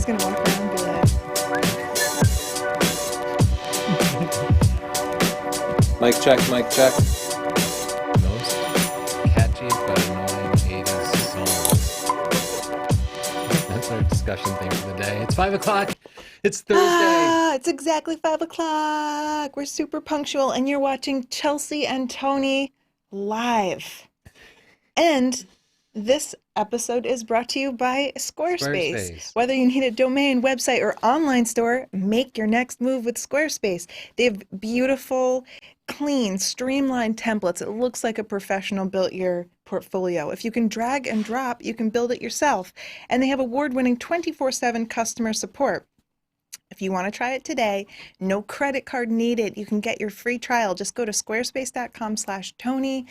going to walk around and be like... Mic check, mic check. Most catchy but annoying 80s songs. That's our discussion thing for the day. It's 5 o'clock. It's Thursday. It's exactly 5 o'clock. We're super punctual, and you're watching Chelsea and Tony live. And this episode is brought to you by Squarespace. Whether you need a domain, website, or online store, make your next move with Squarespace. They have beautiful, clean, streamlined templates. It looks like a professional built your portfolio. If you can drag and drop, you can build it yourself. And they have award-winning 24/7 customer support. If you want to try it today, no credit card needed. You can get your free trial. Just go to squarespace.com/Tony,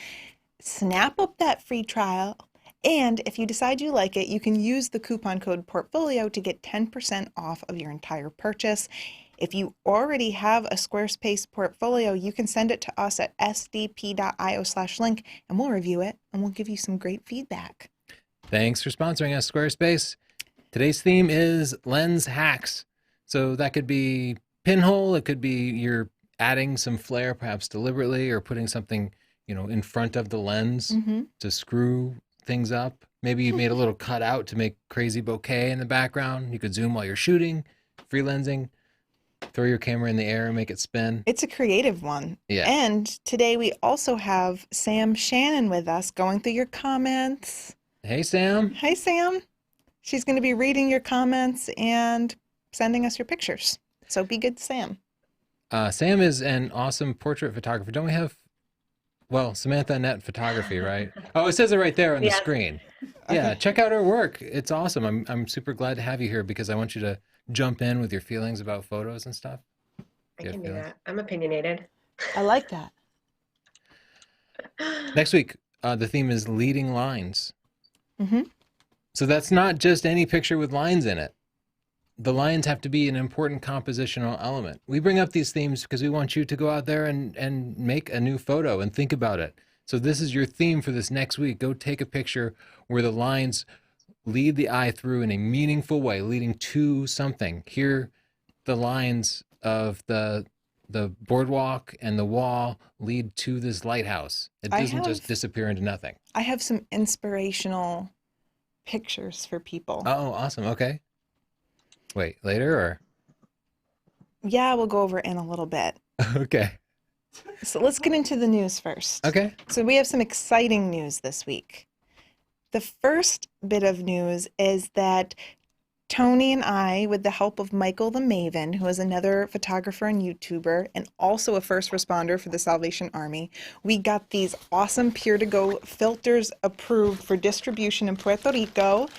snap up that free trial, and if you decide you like it, you can use the coupon code PORTFOLIO to get 10% off of your entire purchase. If you already have a Squarespace portfolio, you can send it to us at sdp.io/link, and we'll review it, and we'll give you some great feedback. Thanks for sponsoring us, Squarespace. Today's theme is lens hacks. So that could be pinhole. It could be you're adding some flair, perhaps deliberately, or putting something, in front of the lens to screw things up. Maybe you made a little cutout to make crazy bokeh in the background. You could zoom while you're shooting, freelancing, throw your camera in the air and make it spin. It's a creative one. Yeah. And today we also have Sam Shannon with us going through your comments. Hey, Sam. Hi, Sam. She's going to be reading your comments and sending us your pictures. So be good, Sam. Sam is an awesome portrait photographer. Don't we have, Samantha Annette Photography, right? Oh, it says it right there on the screen. Yeah, Okay. check out her work. It's awesome. I'm super glad to have you here because I want you to jump in with your feelings about photos and stuff. I can do that. I'm opinionated. I like that. Next week, the theme is leading lines. Mm-hmm. So that's not just any picture with lines in it. The lines have to be an important compositional element. We bring up these themes because we want you to go out there and make a new photo and think about it. So this is your theme for this next week. Go take a picture where the lines lead the eye through in a meaningful way, leading to something. Here, the lines of the boardwalk and the wall lead to this lighthouse. It doesn't just disappear into nothing. I have some inspirational pictures for people. Oh, awesome. Okay. Wait, later or? Yeah, we'll go over it in a little bit. Okay. So let's get into the news first. Okay. So we have some exciting news this week. The first bit of news is that Tony and I, with the help of Michael the Maven, who is another photographer and YouTuber and also a first responder for the Salvation Army, we got these awesome Peer-to-Go filters approved for distribution in Puerto Rico.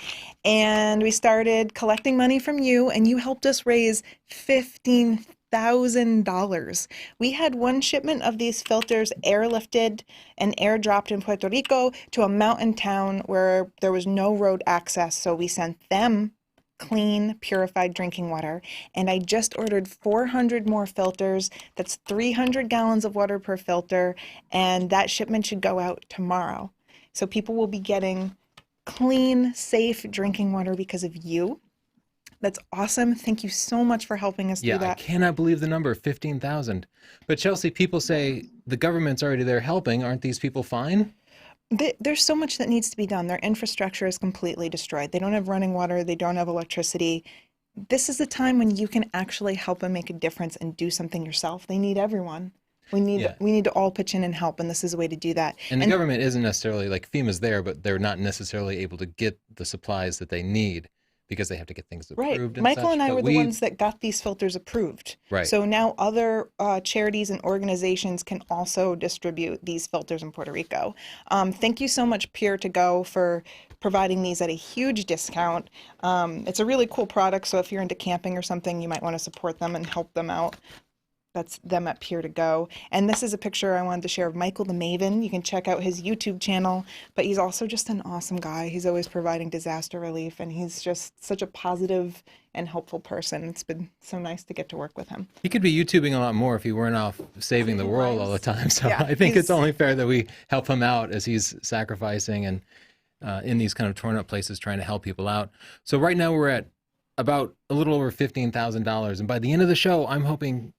And we started collecting money from you, and you helped us raise $15,000. We had one shipment of these filters airlifted and airdropped in Puerto Rico to a mountain town where there was no road access. So we sent them clean, purified drinking water. And I just ordered 400 more filters. That's 300 gallons of water per filter. And that shipment should go out tomorrow. So people will be getting clean, safe drinking water because of you. That's awesome. Thank you so much for helping us do that. Yeah, I cannot believe the number, 15,000. But Chelsea, people say the government's already there helping. Aren't these people fine? There's so much that needs to be done. Their infrastructure is completely destroyed. They don't have running water. They don't have electricity. This is the time when you can actually help and make a difference and do something yourself. They need everyone. We need to all pitch in and help, and this is a way to do that. And the government isn't necessarily, like FEMA's there, but they're not necessarily able to get the supplies that they need because they have to get things approved. Right. Michael and I were the ones that got these filters approved. Right. So now other charities and organizations can also distribute these filters in Puerto Rico. Thank you so much, Peer-to-Go, for providing these at a huge discount. It's a really cool product, so if you're into camping or something, you might want to support them and help them out. That's them at Peer-to-Go. And this is a picture I wanted to share of Michael the Maven. You can check out his YouTube channel, but he's also just an awesome guy. He's always providing disaster relief, and he's just such a positive and helpful person. It's been so nice to get to work with him. He could be YouTubing a lot more if he weren't off saving the world all the time. So Yeah, I think it's only fair that we help him out as he's sacrificing and in these kind of torn up places trying to help people out. So right now we're at about a little over $15,000. And by the end of the show, I'm hoping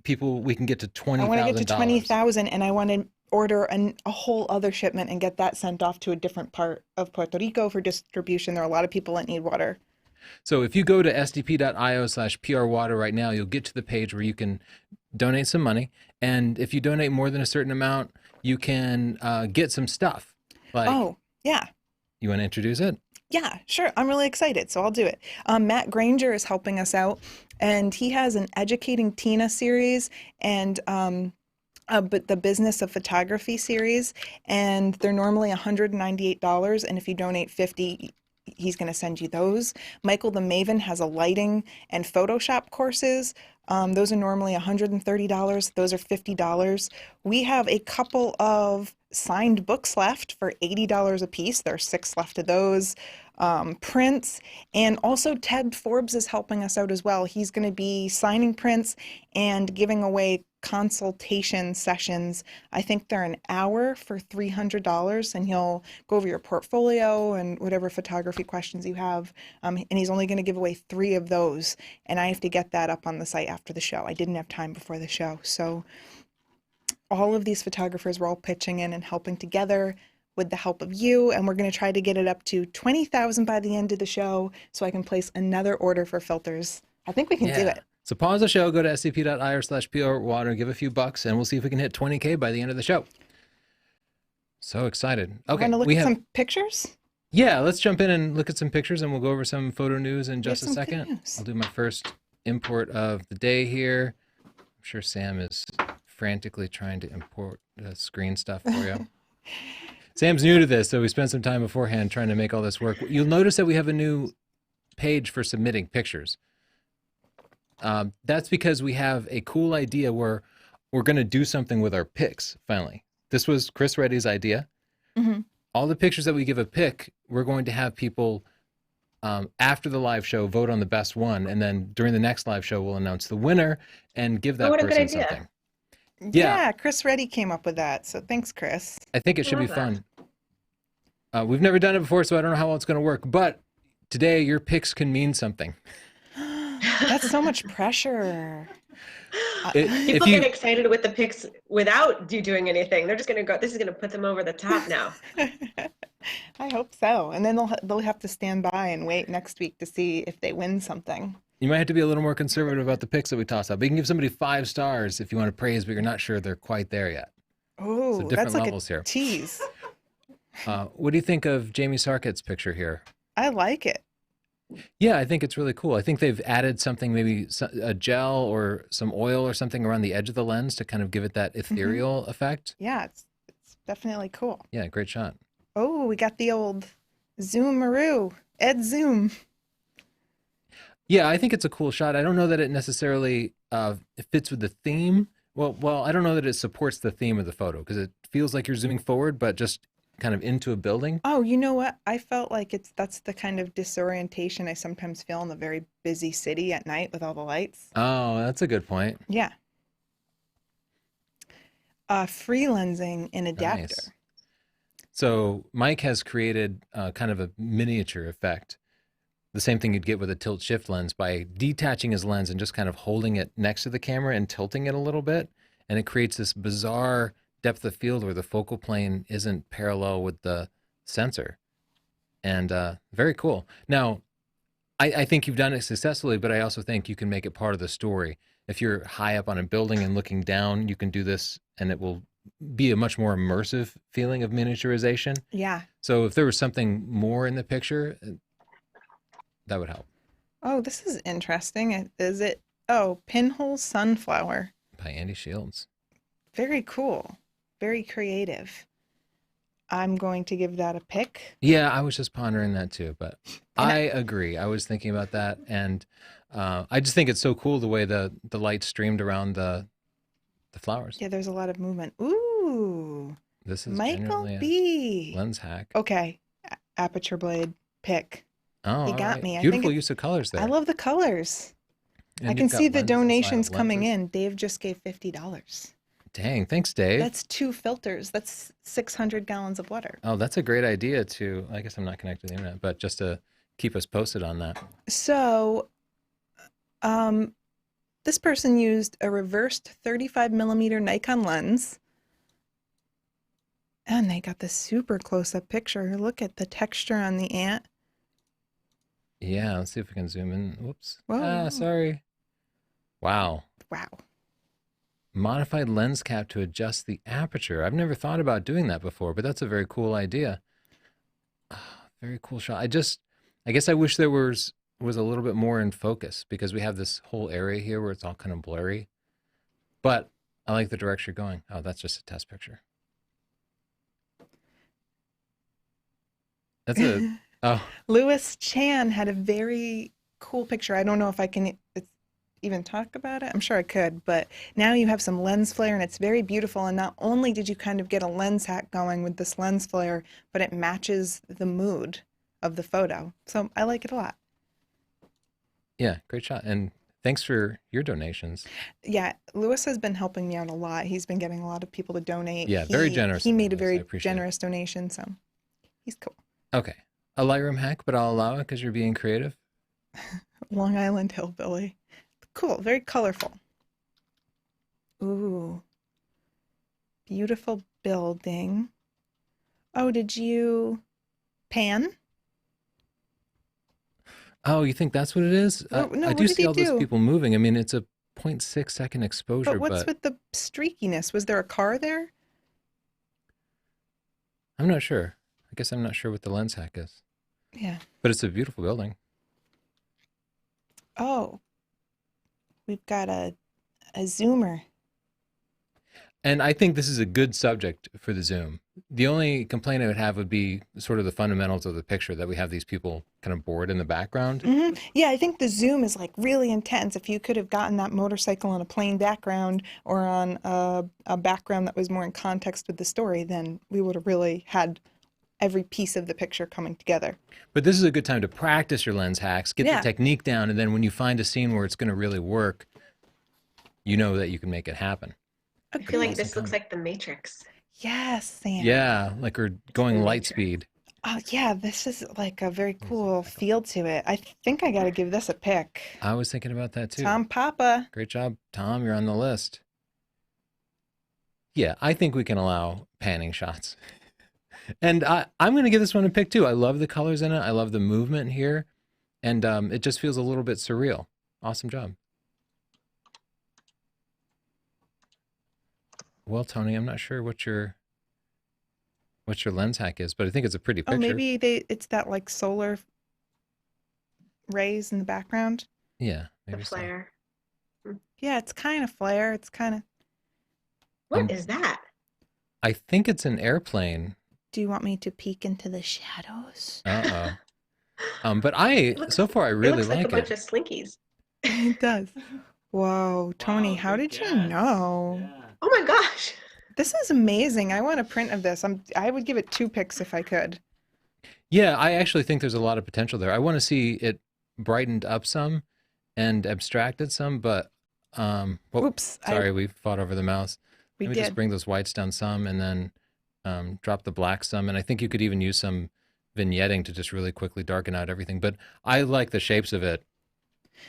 we can get to I want to get to $20,000. 20,000 and I want to order a whole other shipment and get that sent off to a different part of Puerto Rico for distribution. There are a lot of people that need water. So if you go to sdp.io/prwater right now, you'll get to the page where you can donate some money. And if you donate more than a certain amount, you can get some stuff. Like, Oh, yeah. you want to introduce it? Yeah, sure. I'm really excited, so I'll do it. Matt Granger is helping us out, and he has an Educating Tina series and but the Business of Photography series, and they're normally $198, and if you donate 50, he's going to send you those. Michael the Maven has a lighting and Photoshop courses. Those are normally $130. Those are $50. We have a couple of signed books left for $80 a piece. There are 6 left of those. Prints, and also Ted Forbes is helping us out as well. He's going to be signing prints and giving away consultation sessions. I think they're an hour for $300, and he'll go over your portfolio and whatever photography questions you have. And he's only going to give away 3 of those, and I have to get that up on the site after the show. I didn't have time before the show, so all of these photographers were all pitching in and helping together with the help of you, and we're going to try to get it up to 20,000 by the end of the show so I can place another order for filters. I think we can do it. So pause the show, go to scp.io/prwater, give a few bucks, and we'll see if we can hit 20K by the end of the show. So excited. Okay. Want to look at some pictures? Yeah, let's jump in and look at some pictures, and we'll go over some photo news in just a some second. news. I'll do my first import of the day here. I'm sure Sam is frantically trying to import the screen stuff for you. Sam's new to this, so we spent some time beforehand trying to make all this work. You'll notice that we have a new page for submitting pictures. That's because we have a cool idea where we're going to do something with our picks, finally. This was Chris Reddy's idea. Mm-hmm. All the pictures that we give a pick, we're going to have people, after the live show, vote on the best one, and then during the next live show, we'll announce the winner and give that person something. Yeah, Chris Reddy came up with that, so thanks, Chris. I think it should be fun. We've never done it before, so I don't know how well it's going to work, but today your picks can mean something. That's so much pressure. People get excited with the picks without you doing anything. They're just going to go, this is going to put them over the top now. I hope so. And then they'll have to stand by and wait next week to see if they win something. You might have to be a little more conservative about the picks that we toss out. But you can give somebody 5 stars if you want to praise, but you're not sure they're quite there yet. Oh, so that's like levels a here. tease. What do you think of Jamie Sarkett's picture here? I like it. Yeah, I think it's really cool. I think they've added something, maybe a gel or some oil or something around the edge of the lens to kind of give it that ethereal effect. Yeah, it's definitely cool. Yeah, great shot. Oh, we got the old Zoom-aroo, Ed Zoom. Yeah, I think it's a cool shot. I don't know that it necessarily fits with the theme. Well, I don't know that it supports the theme of the photo because it feels like you're zooming forward, but just kind of into a building. Oh, you know what? I felt like that's the kind of disorientation I sometimes feel in a very busy city at night with all the lights. Oh, that's a good point. Yeah. Free lensing in adapter. Nice. So Mike has created kind of a miniature effect. The same thing you'd get with a tilt shift lens by detaching his lens and just kind of holding it next to the camera and tilting it a little bit. And it creates this bizarre depth of field where the focal plane isn't parallel with the sensor. And very cool. Now, I think you've done it successfully, but I also think you can make it part of the story. If you're high up on a building and looking down, you can do this and it will be a much more immersive feeling of miniaturization. Yeah. So if there was something more in the picture, that would help. Oh, this is interesting. Is it? Oh, Pinhole Sunflower. By Andy Shields. Very cool. Very creative. I'm going to give that a pick. Yeah, I was just pondering that too, but I agree. I was thinking about that, and I just think it's so cool the way the light streamed around the flowers. Yeah, there's a lot of movement. Ooh. This is Michael B. Lens hack. Okay. Aperture blade pick. Oh, he got me. Beautiful use of colors there. I love the colors. And I can you've got see the lenses, donations lenses. coming in. Dave just gave $50. Dang, thanks, Dave. That's 2 filters. That's 600 gallons of water. Oh, that's a great idea to, I guess I'm not connected to the internet, but just to keep us posted on that. So, this person used a reversed 35 millimeter Nikon lens. And they got this super close-up picture. Look at the texture on the ant. Yeah, let's see if we can zoom in. Whoops. Whoa. Sorry. Wow. Wow. Modified lens cap to adjust the aperture. I've never thought about doing that before, but that's a very cool idea. Very cool shot. I guess I wish there was a little bit more in focus, because we have this whole area here where it's all kind of blurry. But I like the direction you're going. Oh, that's just a test picture. That's a Louis Chan had a very cool picture. I don't know if I can even talk about it. I'm sure I could, but now you have some lens flare and it's very beautiful. And not only did you kind of get a lens hack going with this lens flare, but it matches the mood of the photo. So I like it a lot. Yeah, great shot. And thanks for your donations. Yeah, Louis has been helping me out a lot. He's been getting a lot of people to donate. Yeah, very generous. He made a Louis. very generous donation, so he's cool. Okay. A Lightroom hack, but I'll allow it because you're being creative. Long Island Hillbilly. Cool, very colorful. Ooh. Beautiful building. Oh, did you pan? Oh, you think that's what it is? No, I what do did see he all those do? people moving. I mean, it's a 0.6 second exposure, But what's with the streakiness? Was there a car there? I'm not sure. I guess I'm not sure what the lens hack is. Yeah. But it's a beautiful building. Oh. We've got a zoomer. And I think this is a good subject for the zoom. The only complaint I would have would be sort of the fundamentals of the picture, that we have these people kind of bored in the background. Mm-hmm. Yeah, I think the zoom is like really intense. If you could have gotten that motorcycle on a plain background or on a background that was more in context with the story, then we would have really had every piece of the picture coming together. But this is a good time to practice your lens hacks, get the technique down, and then when you find a scene where it's going to really work, you know that you can make it happen. I feel like this looks like The Matrix. Yes, Sam. Yeah, like we're going light speed. Oh, yeah, this is like a very cool feel to it. I think I got to give this a pick. I was thinking about that too. Tom Papa. Great job, Tom. You're on the list. Yeah, I think we can allow panning shots. And I'm going to give this one a pick too. I love the colors in it. I love the movement here. And it just feels a little bit surreal. Awesome job. Well, Tony, I'm not sure what your lens hack is, but I think it's a pretty picture. Oh, maybe it's that like solar rays in the background. Yeah, maybe the flare. So. Yeah, it's kind of flare. It's kind of. What is that? I think it's an airplane. Do you want me to peek into the shadows? But so far I really like it. A bunch of slinkies. It does. Whoa, Tony, how did you know? Yeah. Oh my gosh. This is amazing. I want a print of this. I would give it 2 picks if I could. Yeah, I actually think there's a lot of potential there. I want to see it brightened up some and abstracted some, but oops, sorry, we fought over the mouse. Let me just bring those whites down some and then drop the black some. And I think you could even use some vignetting to just really quickly darken out everything. But I like the shapes of it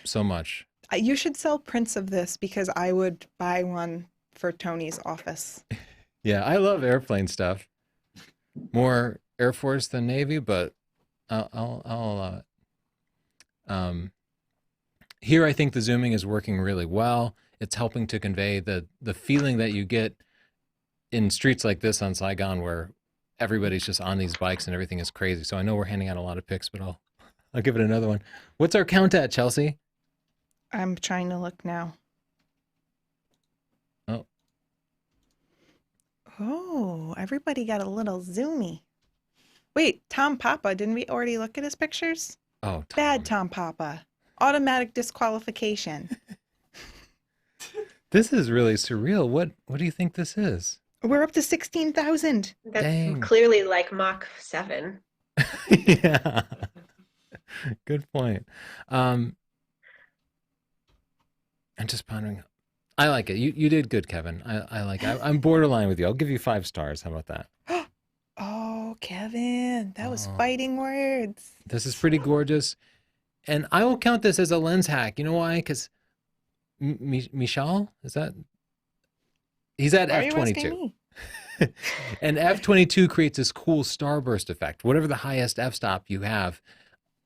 so much. You should sell prints of this, because I would buy one for Tony's office. Yeah, I love airplane stuff. More Air Force than Navy, but I'll allow it. Here, I think the zooming is working really well. It's helping to convey the feeling that you get in streets like this on Saigon, where everybody's just on these bikes and everything is crazy. So I know we're handing out a lot of pics, but I'll give it another one. What's our count at, Chelsea? I'm trying to look now. Oh, everybody got a little zoomy. Wait, Tom Papa, didn't we already look at his pictures? Oh, Tom. Bad Tom Papa. Automatic disqualification. This is really surreal. What do you think this is? We're up to 16,000. That's clearly like Mach 7. Yeah. Good point. I'm just pondering. I like it. You did good, Kevin. I like it. I'm borderline with you. I'll give you 5 stars. How about that? Oh, Kevin, that was Oh, fighting words. this is pretty gorgeous. And I will count this as a lens hack. You know why? Because Michal, is that? He's at Why are you asking f22. me? And f22 creates this cool starburst effect, whatever the highest f-stop you have.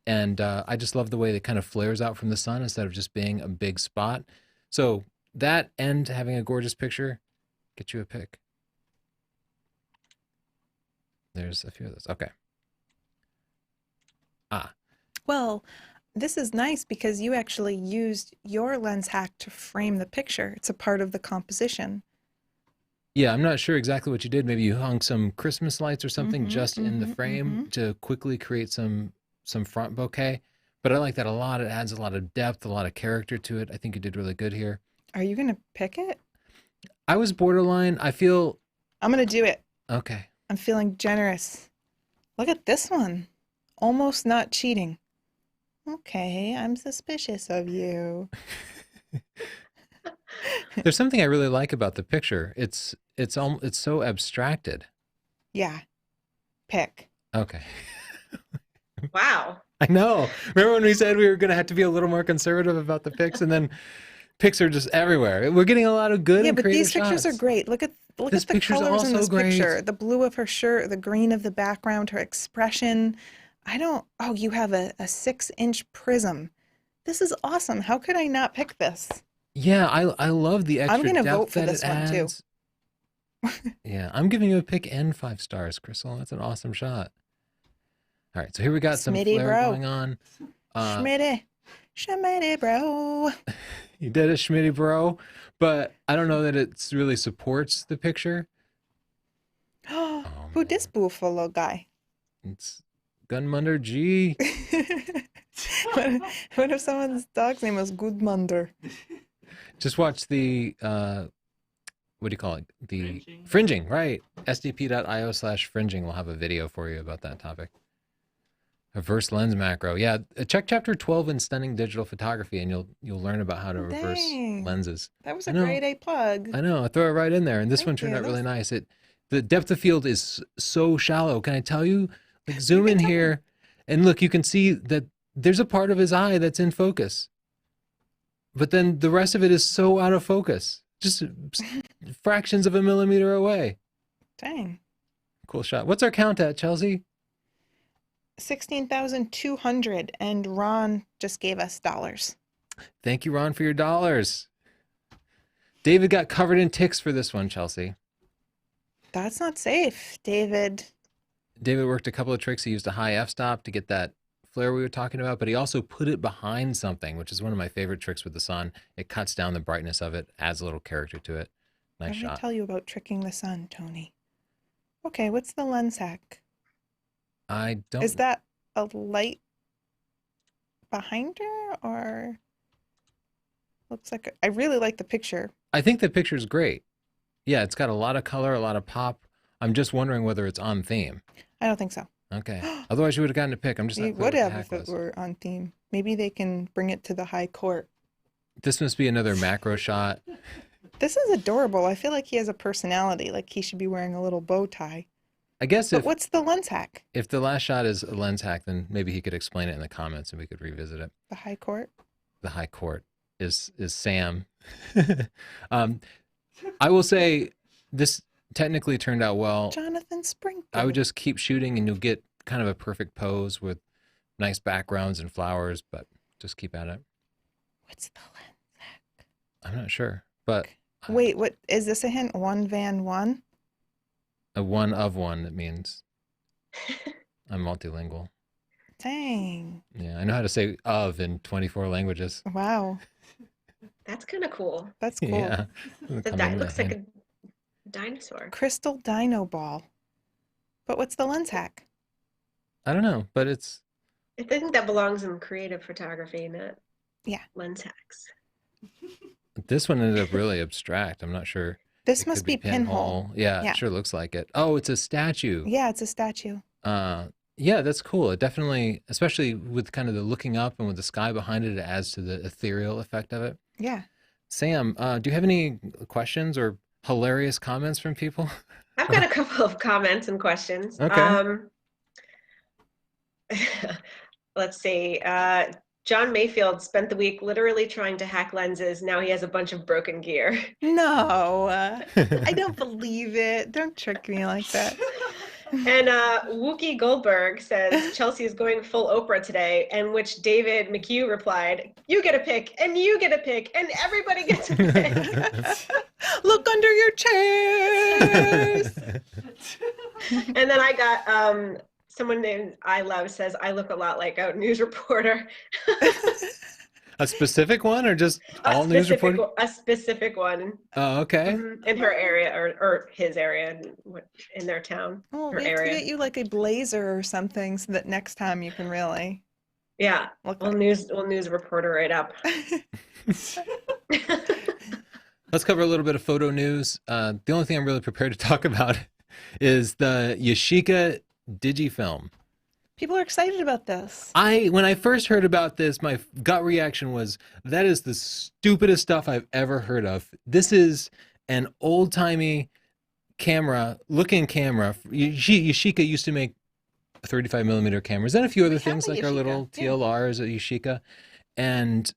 And I just love the way it kind of flares out from the sun instead of just being a big spot. So that and having a gorgeous picture, get you a pic. There's a few of those. Okay. Ah, Well, this is nice because you actually used your lens hack to frame the picture. It's a part of the composition. yeah, I'm not sure exactly what you did. Maybe you hung some Christmas lights or something just in the frame to quickly create some front bouquet. But I like that a lot. It adds a lot of depth, a lot of character to it. I think you did really good here. Are you gonna pick it? I was borderline. I feel I'm gonna do it. okay. I'm feeling generous. Look at this one. Almost not cheating. Okay, I'm suspicious of you. There's something I really like about the picture. It's so abstracted. Yeah, pick. Okay. Wow. I know. Remember when we said we were going to have to be a little more conservative about the pics, and then pics are just everywhere. We're getting a lot of good Yeah, and but creative these pictures are shots. great. Look This at the picture's colors in also this great. picture. The blue of her shirt, the green of the background, her expression. Oh, you have a 6-inch prism. This is awesome. How could I not pick this? Yeah, I love the extra I'm gonna vote depth for that this it one too. adds. Yeah, I'm giving you a pick and 5 stars, Crystal. That's an awesome shot. All right, so here we got some Smitty, flare bro. going on. Schmitty, bro. You did it, Schmitty, bro. But I don't know that it really supports the picture. Oh, Who this man. buffalo guy? It's Gunmunder G. What if someone's dog's name was Goodmunder? Just watch the what do you call it? The fringing, right? sdp.io/fringing will have a video for you about that topic. Reverse lens macro. Yeah, check chapter 12 in stunning digital photography and you'll learn about how to reverse Dang. lenses. That was I a know. grade A plug. I know, I throw it right in there. And this Thank one turned you. out That really was- nice. The depth of field is so shallow. Can I tell you? Like zoom in here and look, you can see that there's a part of his eye that's in focus. But then the rest of it is so out of focus. Just fractions of a millimeter away. Dang. Cool shot. What's our count at, Chelsea? 16,200, and Ron just gave us dollars. Thank you, Ron, for your dollars. David got covered in ticks for this one, Chelsea. That's not safe, David. David worked a couple of tricks. He used a high f-stop to get that flare we were talking about, but he also put it behind something, which is one of my favorite tricks with the sun. It cuts down the brightness of it, adds a little character to it. Nice Let me shot. tell you about tricking the sun, Tony. Okay, what's the lens hack? I don't. Is that a light behind her, or looks like I really like the picture. I think the picture's great. Yeah, it's got a lot of color, a lot of pop. I'm just wondering whether it's on theme. I don't think so. Okay. Otherwise, you would have gotten a pick. I'm just We not clear would what the have hack if it was. were on theme. Maybe they can bring it to the high court. This must be another macro shot. This is adorable. I feel like he has a personality. Like he should be wearing a little bow tie. I guess But what's the lens hack? if the last shot is a lens hack, then maybe he could explain it in the comments and we could revisit it. The high court? The high court is Sam. I will say this technically turned out well. Jonathan Sprinkle. I would just keep shooting and you'll get kind of a perfect pose with nice backgrounds and flowers, but just keep at it. What's the lens hack? I'm not sure, but Wait, what is this a hint? One van one? a one of one, that means I'm multilingual. Dang. Yeah, I know how to say of in 24 languages. Wow. That's kind of cool. That's cool. Yeah. That looks like a dinosaur. Crystal dino ball. But what's the lens hack? I don't know, but it's I think that belongs in creative photography, not Yeah. lens hacks. this one ended up really abstract. I'm not sure. This It must could be pinhole. Yeah, Yeah. it sure looks like it. Oh, it's a statue. Yeah, it's a statue. Yeah, that's cool. It definitely, especially with kind of the looking up and with the sky behind it, it adds to the ethereal effect of it. Yeah. Sam, do you have any questions or hilarious comments from people? I've got a couple of comments and questions. Okay. Let's see. John Mayfield spent the week literally trying to hack lenses. Now he has a bunch of broken gear. No, I don't believe it. Don't trick me like that. And Wookie Goldberg says Chelsea is going full Oprah today, and which David McHugh replied, "You get a pick, and you get a pick, and everybody gets a pick." Look under your chairs. And then I got someone named I Love says, "I look a lot like a news reporter." A specific one or just all news reporting? A specific one. Oh, okay. In her area or his area in their town. Oh, her we have area. to get you like a blazer or something so that next time you can really. Yeah, look we'll news reporter it up. Let's cover a little bit of photo news. The only thing I'm really prepared to talk about is the Yashica Digifilm. People are excited about this. When I first heard about this, my gut reaction was, that is the stupidest stuff I've ever heard of. This is an old-timey looking camera. Yashica used to make 35 millimeter cameras and a few other things like our little TLRs at Yashica. And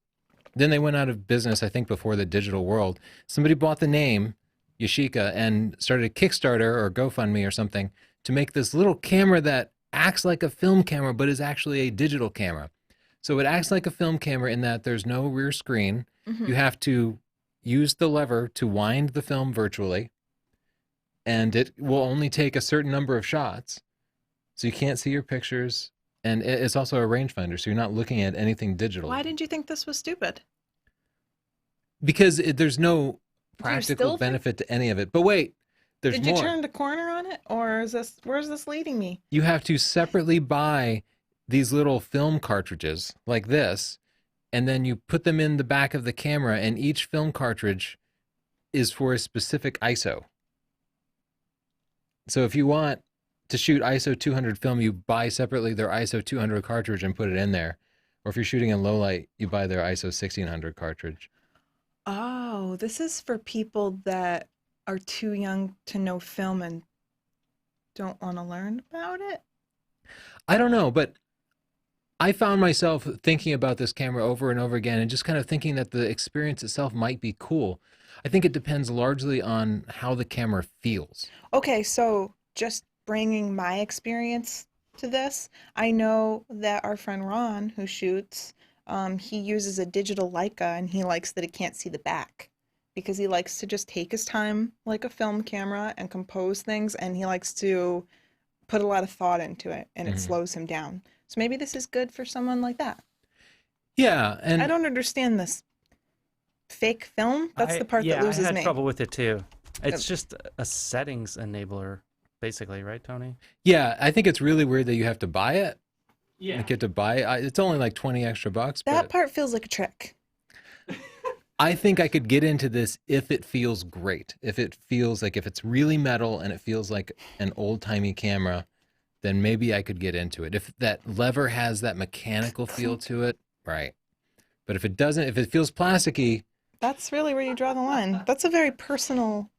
then they went out of business, I think, before the digital world. Somebody bought the name Yashica and started a Kickstarter or GoFundMe or something to make this little camera that acts like a film camera, but is actually a digital camera. So it acts like a film camera in that there's no rear screen. Mm-hmm. You have to use the lever to wind the film virtually, and it will only take a certain number of shots. So you can't see your pictures, and it's also a rangefinder, so you're not looking at anything digital. Why did you think this was stupid? Because there's no practical benefit to any of it. But wait, there's more. Did you turn the corner on it, or where's this leading me? You have to separately buy these little film cartridges like this, and then you put them in the back of the camera, and each film cartridge is for a specific ISO. So if you want to shoot ISO 200 film, you buy separately their ISO 200 cartridge and put it in there. Or if you're shooting in low light, you buy their ISO 1600 cartridge. Oh, this is for people that are too young to know film and don't want to learn about it? I don't know, but I found myself thinking about this camera over and over again and just kind of thinking that the experience itself might be cool. I think it depends largely on how the camera feels. Okay, so just bringing my experience to this, I know that our friend Ron, who shoots, he uses a digital Leica, and he likes that it can't see the back because he likes to just take his time like a film camera and compose things, and he likes to put a lot of thought into it, and it slows him down. So maybe this is good for someone like that. Yeah, and I don't understand this fake film. That's the part that loses me. I had trouble with it too. It's just a settings enabler, basically, right, Tony? Yeah, I think it's really weird that you have to buy it. Yeah. You get to buy it. It's only like 20 extra bucks. That part feels like a trick. I think I could get into this if it feels great. If it feels like, if it's really metal and it feels like an old-timey camera, then maybe I could get into it. If that lever has that mechanical feel to it, right. But if it doesn't, if it feels plasticky. That's really where you draw the line. That's a very personal,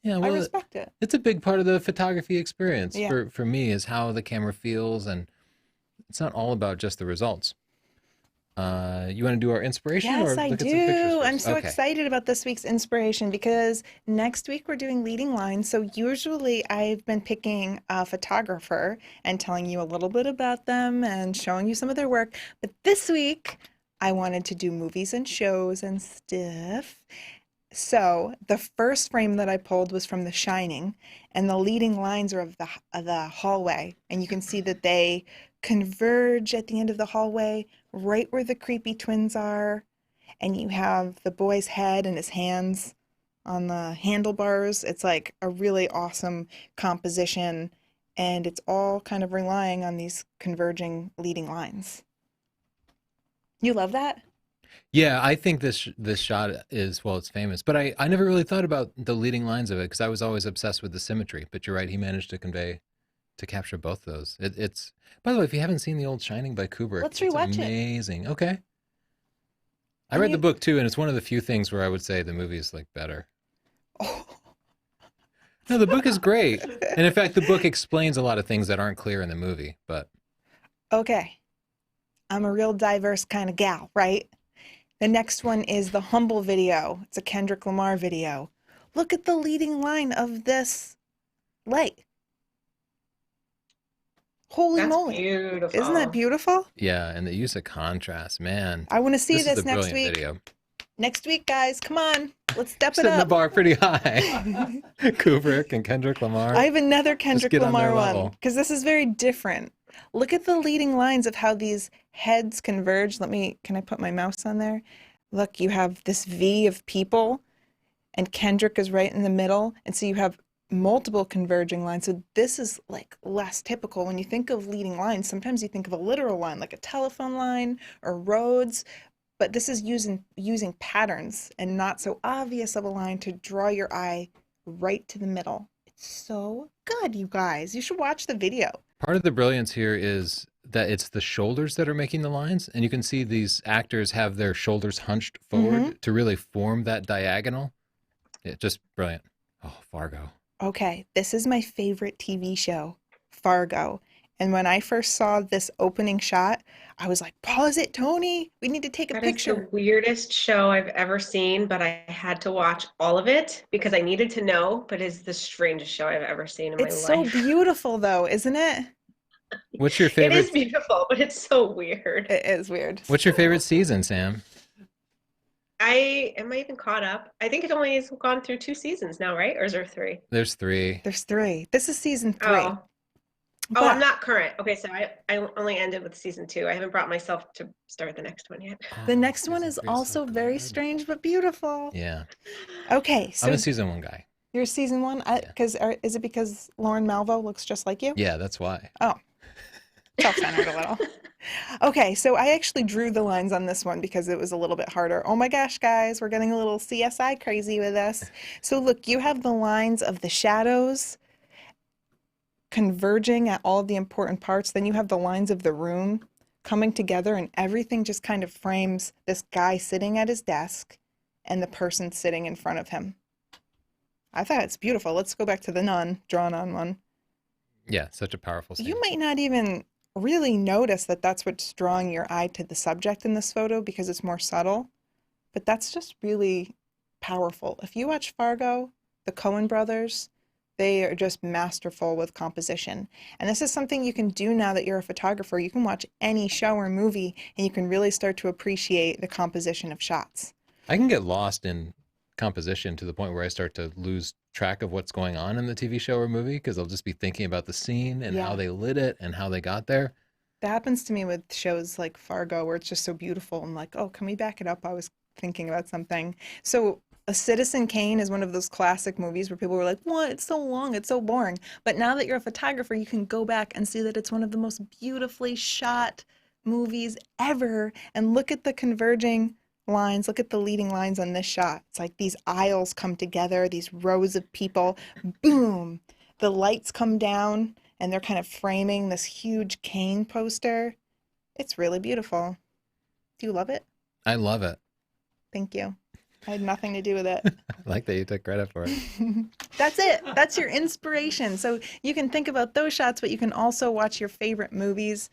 yeah, well, I respect it. It's a big part of the photography experience Yeah. for me, is how the camera feels, and it's not all about just the results. You want to do our inspiration? Yes, or I look at some pictures do. first? I'm so Okay. excited about this week's inspiration because next week we're doing leading lines. So usually I've been picking a photographer and telling you a little bit about them and showing you some of their work. But this week I wanted to do movies and shows and stuff. So the first frame that I pulled was from The Shining, and the leading lines are of the hallway, and you can see that they converge at the end of the hallway, right where the creepy twins are, and you have the boy's head and his hands on the handlebars. It's like a really awesome composition, and it's all kind of relying on these converging leading lines. You love that? Yeah, I think this shot is, well, it's famous, but I never really thought about the leading lines of it because I was always obsessed with the symmetry. But you're right, he managed to capture both those. It's, by the way, if you haven't seen The Old Shining by Kubrick, Let's it's rewatch it. amazing. Okay. I read the book too, and it's one of the few things where I would say the movie is like better. Oh, No, the book is great. And in fact, the book explains a lot of things that aren't clear in the movie. But Okay, I'm a real diverse kind of gal, right? The next one is the Humble video. It's a Kendrick Lamar video. Look at the leading line of this light. Holy That's moly. beautiful. Isn't that beautiful? yeah, and the use of contrast, man. I want to see This is this a next brilliant week. video. Next week, guys, come on. Let's step it Setting the up. bar pretty high. Kubrick and Kendrick Lamar. I have another Kendrick get on their Lamar one level. because this is very different. Look at the leading lines of how these heads converge. Can I put my mouse on there? Look, you have this V of people, and Kendrick is right in the middle. And so you have multiple converging lines. So this is like less typical. When you think of leading lines, sometimes you think of a literal line, like a telephone line or roads. But this is using patterns and not so obvious of a line to draw your eye right to the middle. It's so good, you guys. You should watch the video. Part of the brilliance here is that it's the shoulders that are making the lines. And you can see these actors have their shoulders hunched forward to really form that diagonal. Yeah, just brilliant. Oh, Fargo. Okay, this is my favorite TV show, Fargo. And when I first saw this opening shot, I was like, pause it, Tony. We need to take a That is picture. the weirdest show I've ever seen, but I had to watch all of it because I needed to know, but it's the strangest show I've ever seen in my It's so life. beautiful, though, isn't it? What's your It favorite? is beautiful, but it's so weird. It is weird. What's your favorite season, Sam? Am I even caught up? I think it only has gone through 2 seasons now, right? Or is there 3? There's 3. There's 3. This is season 3. Oh. But I'm not current. Okay, so I only ended with season 2. I haven't brought myself to start the next one yet. the next Oh, one season is 3 also so very good. strange but beautiful. Yeah, Okay, I'm so a season 1 guy. you're season 1? Is it because Lauren Malvo looks just like you? Yeah, that's why. Oh, self-centered a little. Okay, so I actually drew the lines on this one because it was a little bit harder. Oh my gosh, guys, we're getting a little CSI crazy with us. So look, you have the lines of the shadows converging at all of the important parts. Then you have the lines of the room coming together, and everything just kind of frames this guy sitting at his desk and the person sitting in front of him. I thought it's beautiful. Let's go back to the nun drawn on one. Yeah, such a powerful scene. You might not even really notice that that's what's drawing your eye to the subject in this photo because it's more subtle, but that's just really powerful. If you watch Fargo, the Coen brothers, they are just masterful with composition. And this is something you can do now that you're a photographer. You can watch any show or movie and you can really start to appreciate the composition of shots. I can get lost in composition to the point where I start to lose track of what's going on in the TV show or movie because I'll just be thinking about the scene and Yeah. how they lit it and how they got there. That happens to me with shows like Fargo where it's just so beautiful. I'm like, oh, can we back it up? I was thinking about something. So A Citizen Kane is one of those classic movies where people were like, what? It's so long. It's so boring. But now that you're a photographer, you can go back and see that it's one of the most beautifully shot movies ever. And look at the converging lines. Look at the leading lines on this shot. It's like these aisles come together, these rows of people. Boom. The lights come down and they're kind of framing this huge Kane poster. It's really beautiful. Do you love it? I love it. Thank you. I had nothing to do with it. I like that you took credit for it. That's it. That's your inspiration. So you can think about those shots, but you can also watch your favorite movies,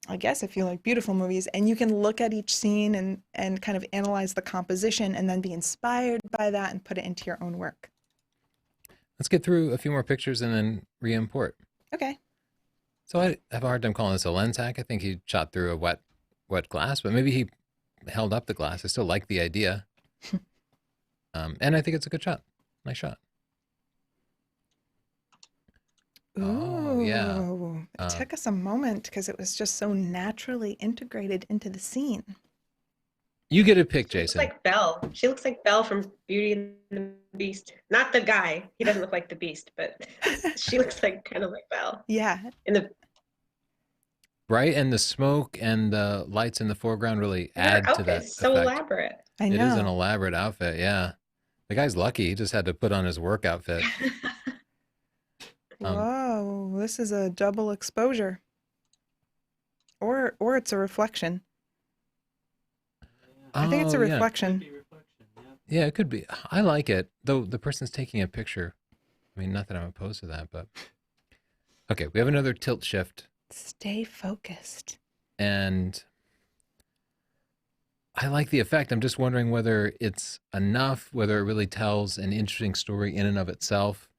I guess, if you like beautiful movies, and you can look at each scene and kind of analyze the composition and then be inspired by that and put it into your own work. Let's get through a few more pictures and then re-import. Okay. So I have a hard time calling this a lens hack. I think he shot through a wet glass, but maybe he held up the glass. I still like the idea. And I think it's a good shot. Nice shot. Oh, yeah. Ooh, it took us a moment because it was just so naturally integrated into the scene. You get a pick, She looks Jason. like Belle. She looks like Belle from Beauty and the Beast. Not the guy. He doesn't look like the Beast, but she looks like kind of like Belle. Yeah. In the Right? And the smoke and the lights in the foreground really her add to that outfit's so effect. elaborate. I It is an know. elaborate outfit, yeah. The guy's lucky. He just had to put on his work outfit. Whoa, this is a double exposure. Or it's a reflection. I think it's a Oh, yeah. reflection. Yeah, it could be. I like it, though the person's taking a picture I mean, not that I'm opposed to that, but okay. We have another tilt shift, Stay focused. and I like the effect. I'm just wondering whether it's enough, whether it really tells an interesting story in and of itself.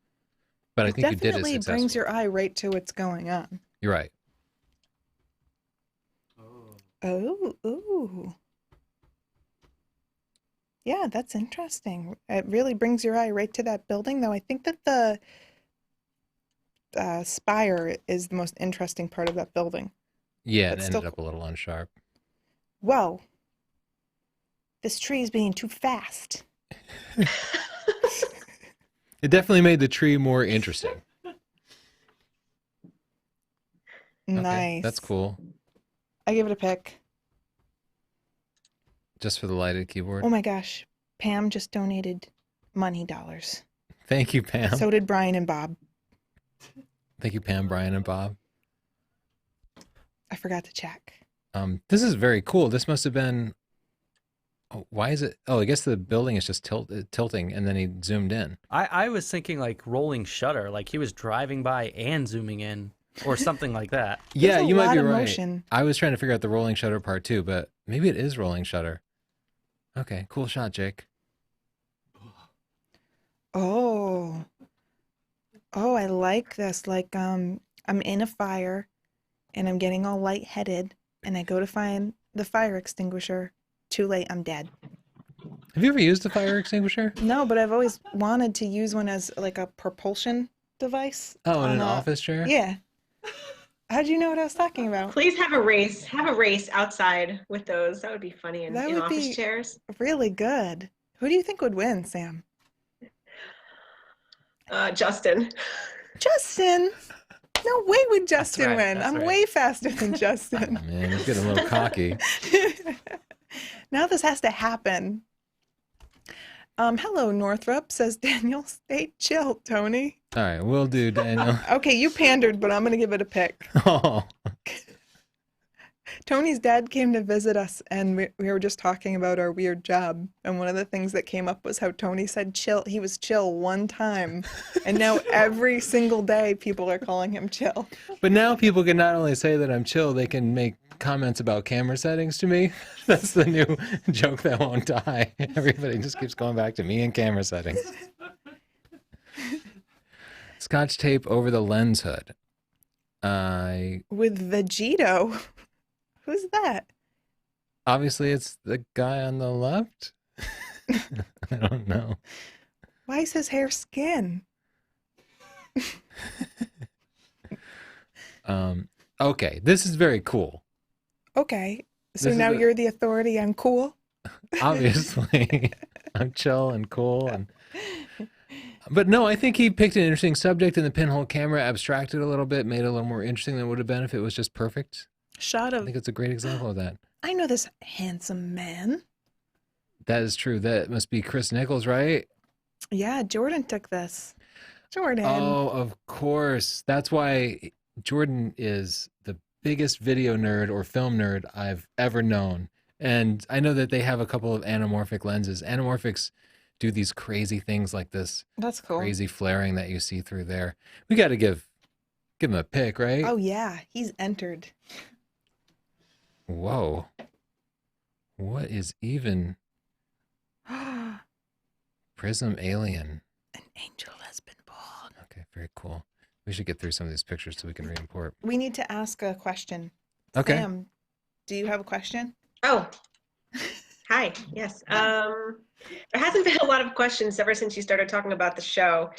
But I It think you did it definitely successfully. brings your eye right to what's going on. You're right. Oh, ooh. Yeah, that's interesting. It really brings your eye right to that building, though. I think that the spire is the most interesting part of that building. Yeah, it But ended still, up a little unsharp. whoa, this tree is being too fast. It definitely made the tree more interesting. Okay, Nice. that's cool. I give it a pick. Just for the lighted keyboard. Oh my gosh, Pam just donated money dollars. Thank you, Pam. So did Brian and Bob. Thank you, Pam, Brian, and Bob. I forgot to check. This is very cool. This must have been. Oh, why is it? Oh, I guess the building is just tilting, and then he zoomed in. I was thinking like rolling shutter, like he was driving by and zooming in, or something like that. Yeah, There's a you might lot be of right. motion. I was trying to figure out the rolling shutter part too, but maybe it is rolling shutter. Okay, cool shot, Jake. Oh. Oh, I like this. Like, I'm in a fire and I'm getting all lightheaded and I go to find the fire extinguisher. Too late, I'm dead. Have you ever used a fire extinguisher? No, but I've always wanted to use one as like a propulsion device. Oh, in on an a- office chair? Yeah. How'd you know what I was talking about? Please have a race. Have a race outside with those. That would be funny in, That in would office be chairs. really good. Who do you think would win, Sam? Justin. Justin! No way would Justin right, win. that's I'm right. way faster than Justin. Oh, man, he's getting a little cocky. Now this has to happen. Hello, Northrop, says Daniel. Stay chill, Tony. All right, will do, Daniel. Okay, you pandered, but I'm going to give it a pick. Oh, Tony's dad came to visit us, and we were just talking about our weird job. And one of the things that came up was how Tony said chill. He was chill one time. And now every single day, people are calling him chill. but now people can not only say that I'm chill, they can make comments about camera settings to me. That's the new joke that won't die. Everybody just keeps going back to me and camera settings. Scotch tape over the lens hood. With Vegito. Who's that? Obviously it's the guy on the left. I don't know. Why is his hair skin? Okay, this is very cool. Okay. So This is now the- you're the authority on cool? Obviously, I'm chill and cool, but no, I think he picked an interesting subject, and the pinhole camera abstracted a little bit, made it a little more interesting than it would have been if it was just perfect. Shot I of, think it's a great example of that. I know this handsome man. That is true. That must be Chris Nichols, right? Yeah, Jordan took this. Jordan. Oh, of course. That's why Jordan is the biggest video nerd or film nerd I've ever known. And I know that they have a couple of anamorphic lenses. Anamorphics do these crazy things like this That's cool. crazy flaring that you see through there. We got to give him a pick, right? Oh, yeah, he's entered. Whoa. What is even An Prism Alien? angel has been born. Okay, very cool. We should get through some of these pictures so we can re-import. We need to ask a question. Okay. Sam, do you have a question? Oh, hi. Yes. There hasn't been a lot of questions ever since you started talking about the show.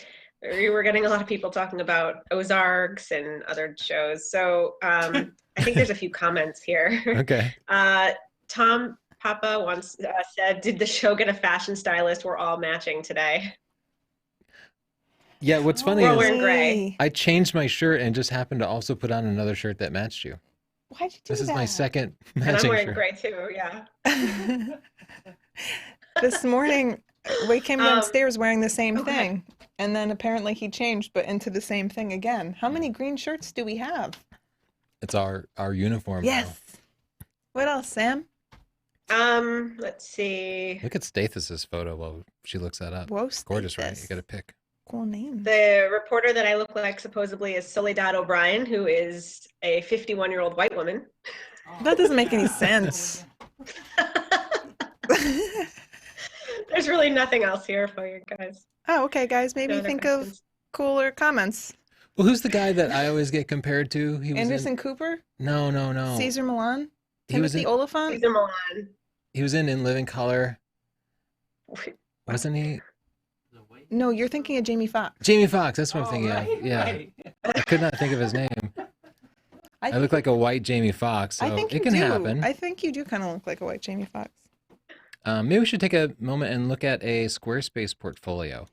We were getting a lot of people talking about Ozarks and other shows. So I think there's a few comments here. Okay. Tom Papa once said, "Did the show get a fashion stylist? We're all matching today." Yeah, what's funny We're all is wearing gray. I changed my shirt and just happened to also put on another shirt that matched you. Why'd you do This is that? my second And I'm matching wearing shirt. gray too, yeah. This morning, we came Um, downstairs wearing the same okay. thing. And then apparently he changed, but into the same thing again. How many green shirts do we have? It's our uniform. now. Yes. What else, Sam? Let's see. Look at Stathis's photo while she looks that up. Whoa, Gorgeous, right? You Stathis. got to pick. cool names. The reporter that I look like supposedly is Soledad O'Brien, who is a 51-year-old white woman. That doesn't make any sense. There's really nothing else here for you guys. Oh, okay, guys. Maybe No other think questions. of cooler comments. Well, who's the guy that I always get compared to? He was Anderson in... Cooper? No. Caesar Milan? He was Timothy in... Oliphant? Caesar Milan. He was in Living Color. Wasn't he? No, you're thinking of Jamie Foxx. Jamie Foxx, that's what I'm thinking of. Yeah. I could not think of his name. I look like a white Jamie Foxx, so I think it you can do. happen. I think you do kind of look like a white Jamie Foxx. Maybe we should take a moment and look at a Squarespace portfolio.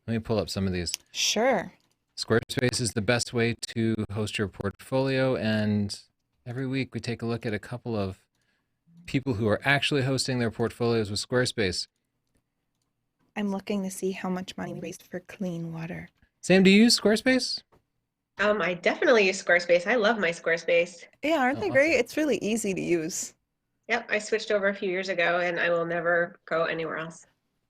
Let me pull up some of these. Sure. Squarespace is the best way to host your portfolio, and every week we take a look at a couple of people who are actually hosting their portfolios with Squarespace. I'm looking to see how much money we raised for clean water. Sam, do you use Squarespace? I definitely use Squarespace. I love my Squarespace. Yeah, aren't Oh, they great? awesome. It's really easy to use. Yep, I switched over a few years ago, and I will never go anywhere else.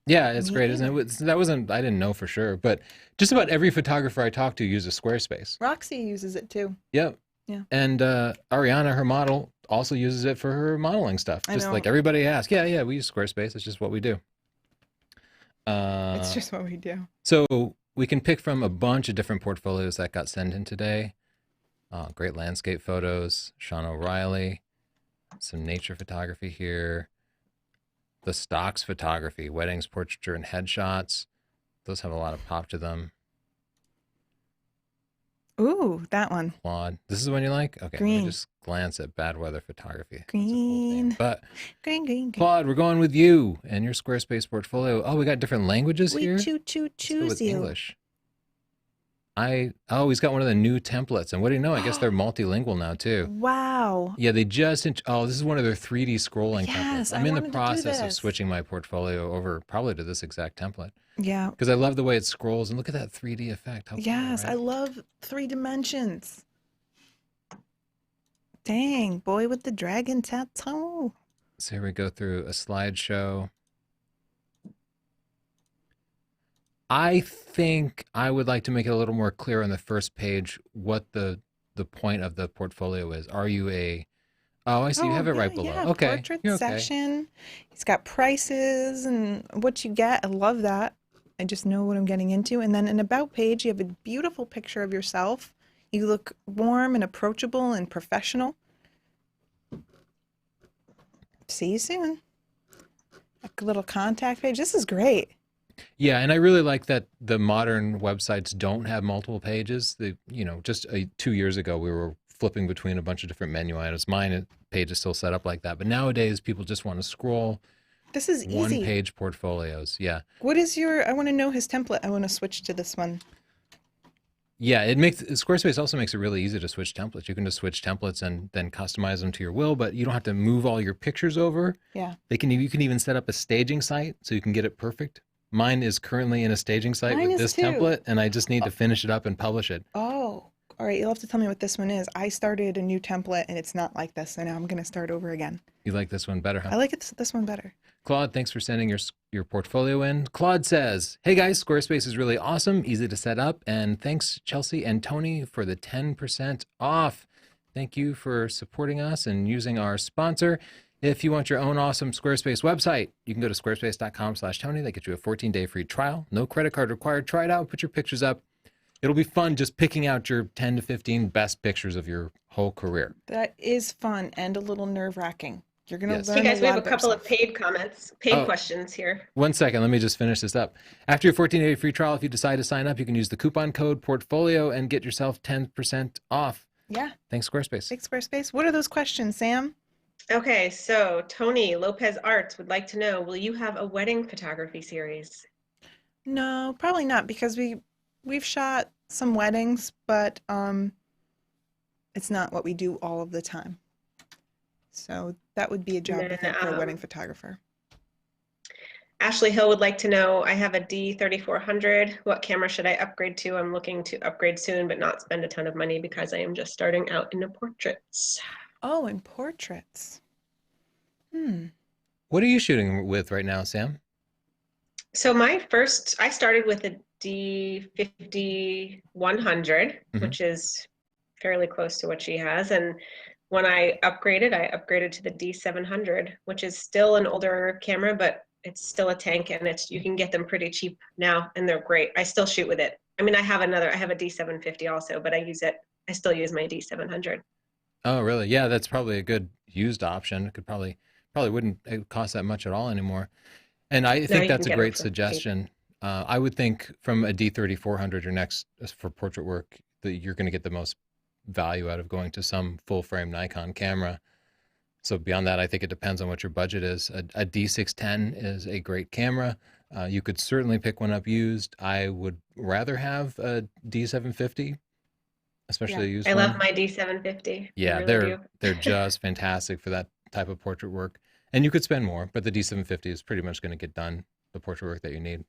Yeah, it's Me great, isn't it? That wasn't, I didn't know for sure, but just about every photographer I talk to uses Squarespace. Roxy uses it too. Yep. Yeah. And Ariana, her model, also uses it for her modeling stuff. I Just know. like everybody asks. Yeah, we use Squarespace. It's just what we do. It's just what we do. So we can pick from a bunch of different portfolios that got sent in today. Great landscape photos, Sean O'Reilly, some nature photography here, the stocks photography, weddings, portraiture, and headshots. Those have a lot of pop to them. Ooh, that one. Claude, this is the one you like? Okay, let Green. me just glance at bad weather photography. That's a cool Green. theme. But Green. Claude, we're going with you and your Squarespace portfolio. Oh, we got different languages We here. choo Let's go choose with you. English. He's got one of the new templates, and what do you know? I guess they're multilingual now too. Wow. Yeah, they just this is one of their 3D scrolling Yes, templates. I I'm in the wanted to do process of this. switching my portfolio over probably to this exact template Yeah. because I love the way it scrolls, and look at that 3D effect. How cool, Yes, I right? love 3 dimensions. Dang, boy with the dragon tattoo. So here we go through a slideshow. I think I would like to make it a little more clear on the first page what the point of the portfolio is. Are you a... Oh, I see. You have it right below. Yeah, Okay. portrait You're okay. section. He's got prices and what you get. I love that. I just know what I'm getting into. And then an about page, you have a beautiful picture of yourself. You look warm and approachable and professional. See you soon. A little contact page. This is great. Yeah, and I really like that the modern websites don't have multiple pages. Just 2 years ago, we were flipping between a bunch of different menu items. Mine page is still set up like that, but nowadays people just want to scroll This is easy. one-page portfolios. Yeah, What is I want to know his template. I want to switch to this one. yeah. Squarespace also makes it really easy to switch templates. You can just switch templates and then customize them to your will, but you don't have to move all your pictures over. Yeah. You can even set up a staging site so you can get it perfect. Mine is currently in a staging site Mine with is this too. template, and I just need to finish it up and publish it. Oh, all right. You'll have to tell me what this one is. I started a new template and it's not like this, so now I'm going to start over again. You like this one better, huh? I like this one better. Claude, thanks for sending your portfolio in. Claude says, hey guys, Squarespace is really awesome, easy to set up, and thanks Chelsea and Tony for the 10% off. Thank you for supporting us and using our sponsor. If you want your own awesome Squarespace website, you can go to squarespace.com/Tony. That gets you a 14-day free trial. No credit card required. Try it out. Put your pictures up. It'll be fun just picking out your 10 to 15 best pictures of your whole career. That is fun and a little nerve-wracking. You're going to Yes. learn Hey guys, we a lot have a about couple of yourself. paid comments, questions here. 1 second. Let me just finish this up. After your 14-day free trial, if you decide to sign up, you can use the coupon code portfolio and get yourself 10% off. Yeah, Thanks, Squarespace. thanks, Squarespace. What are those questions, Sam? Okay, so Tony Lopez Arts would like to know, will you have a wedding photography series? No, probably not because we've shot some weddings, but it's not what we do all of the time. So that would be a job I then, think for a wedding photographer. Ashley Hill would like to know, I have a D3400. What camera should I upgrade to? I'm looking to upgrade soon, but not spend a ton of money because I am just starting out in the portraits. Oh, and portraits. What are you shooting with right now, Sam? So I started with D50 100, Mhm. which is fairly close to what she has. And when I upgraded to the D700, which is still an older camera, but it's still a tank, and you can get them pretty cheap now, and they're great. I still shoot with it. I mean, I have a D750 also, but I still use my D700. Oh, really? Yeah, that's probably a good used option. It probably wouldn't cost that much at all anymore. And I No, think you can that's a get them great for cheap. suggestion. I would think from a D3400 or next for portrait work that you're going to get the most value out of going to some full frame Nikon camera. So beyond that, I think it depends on what your budget is. A D610 is a great camera. You could certainly pick one up used. I would rather have a D750, especially a used I love one. my D750. I Yeah, really do. they're just fantastic for that type of portrait work. And you could spend more, but the D750 is pretty much going to get done the portrait work that you need.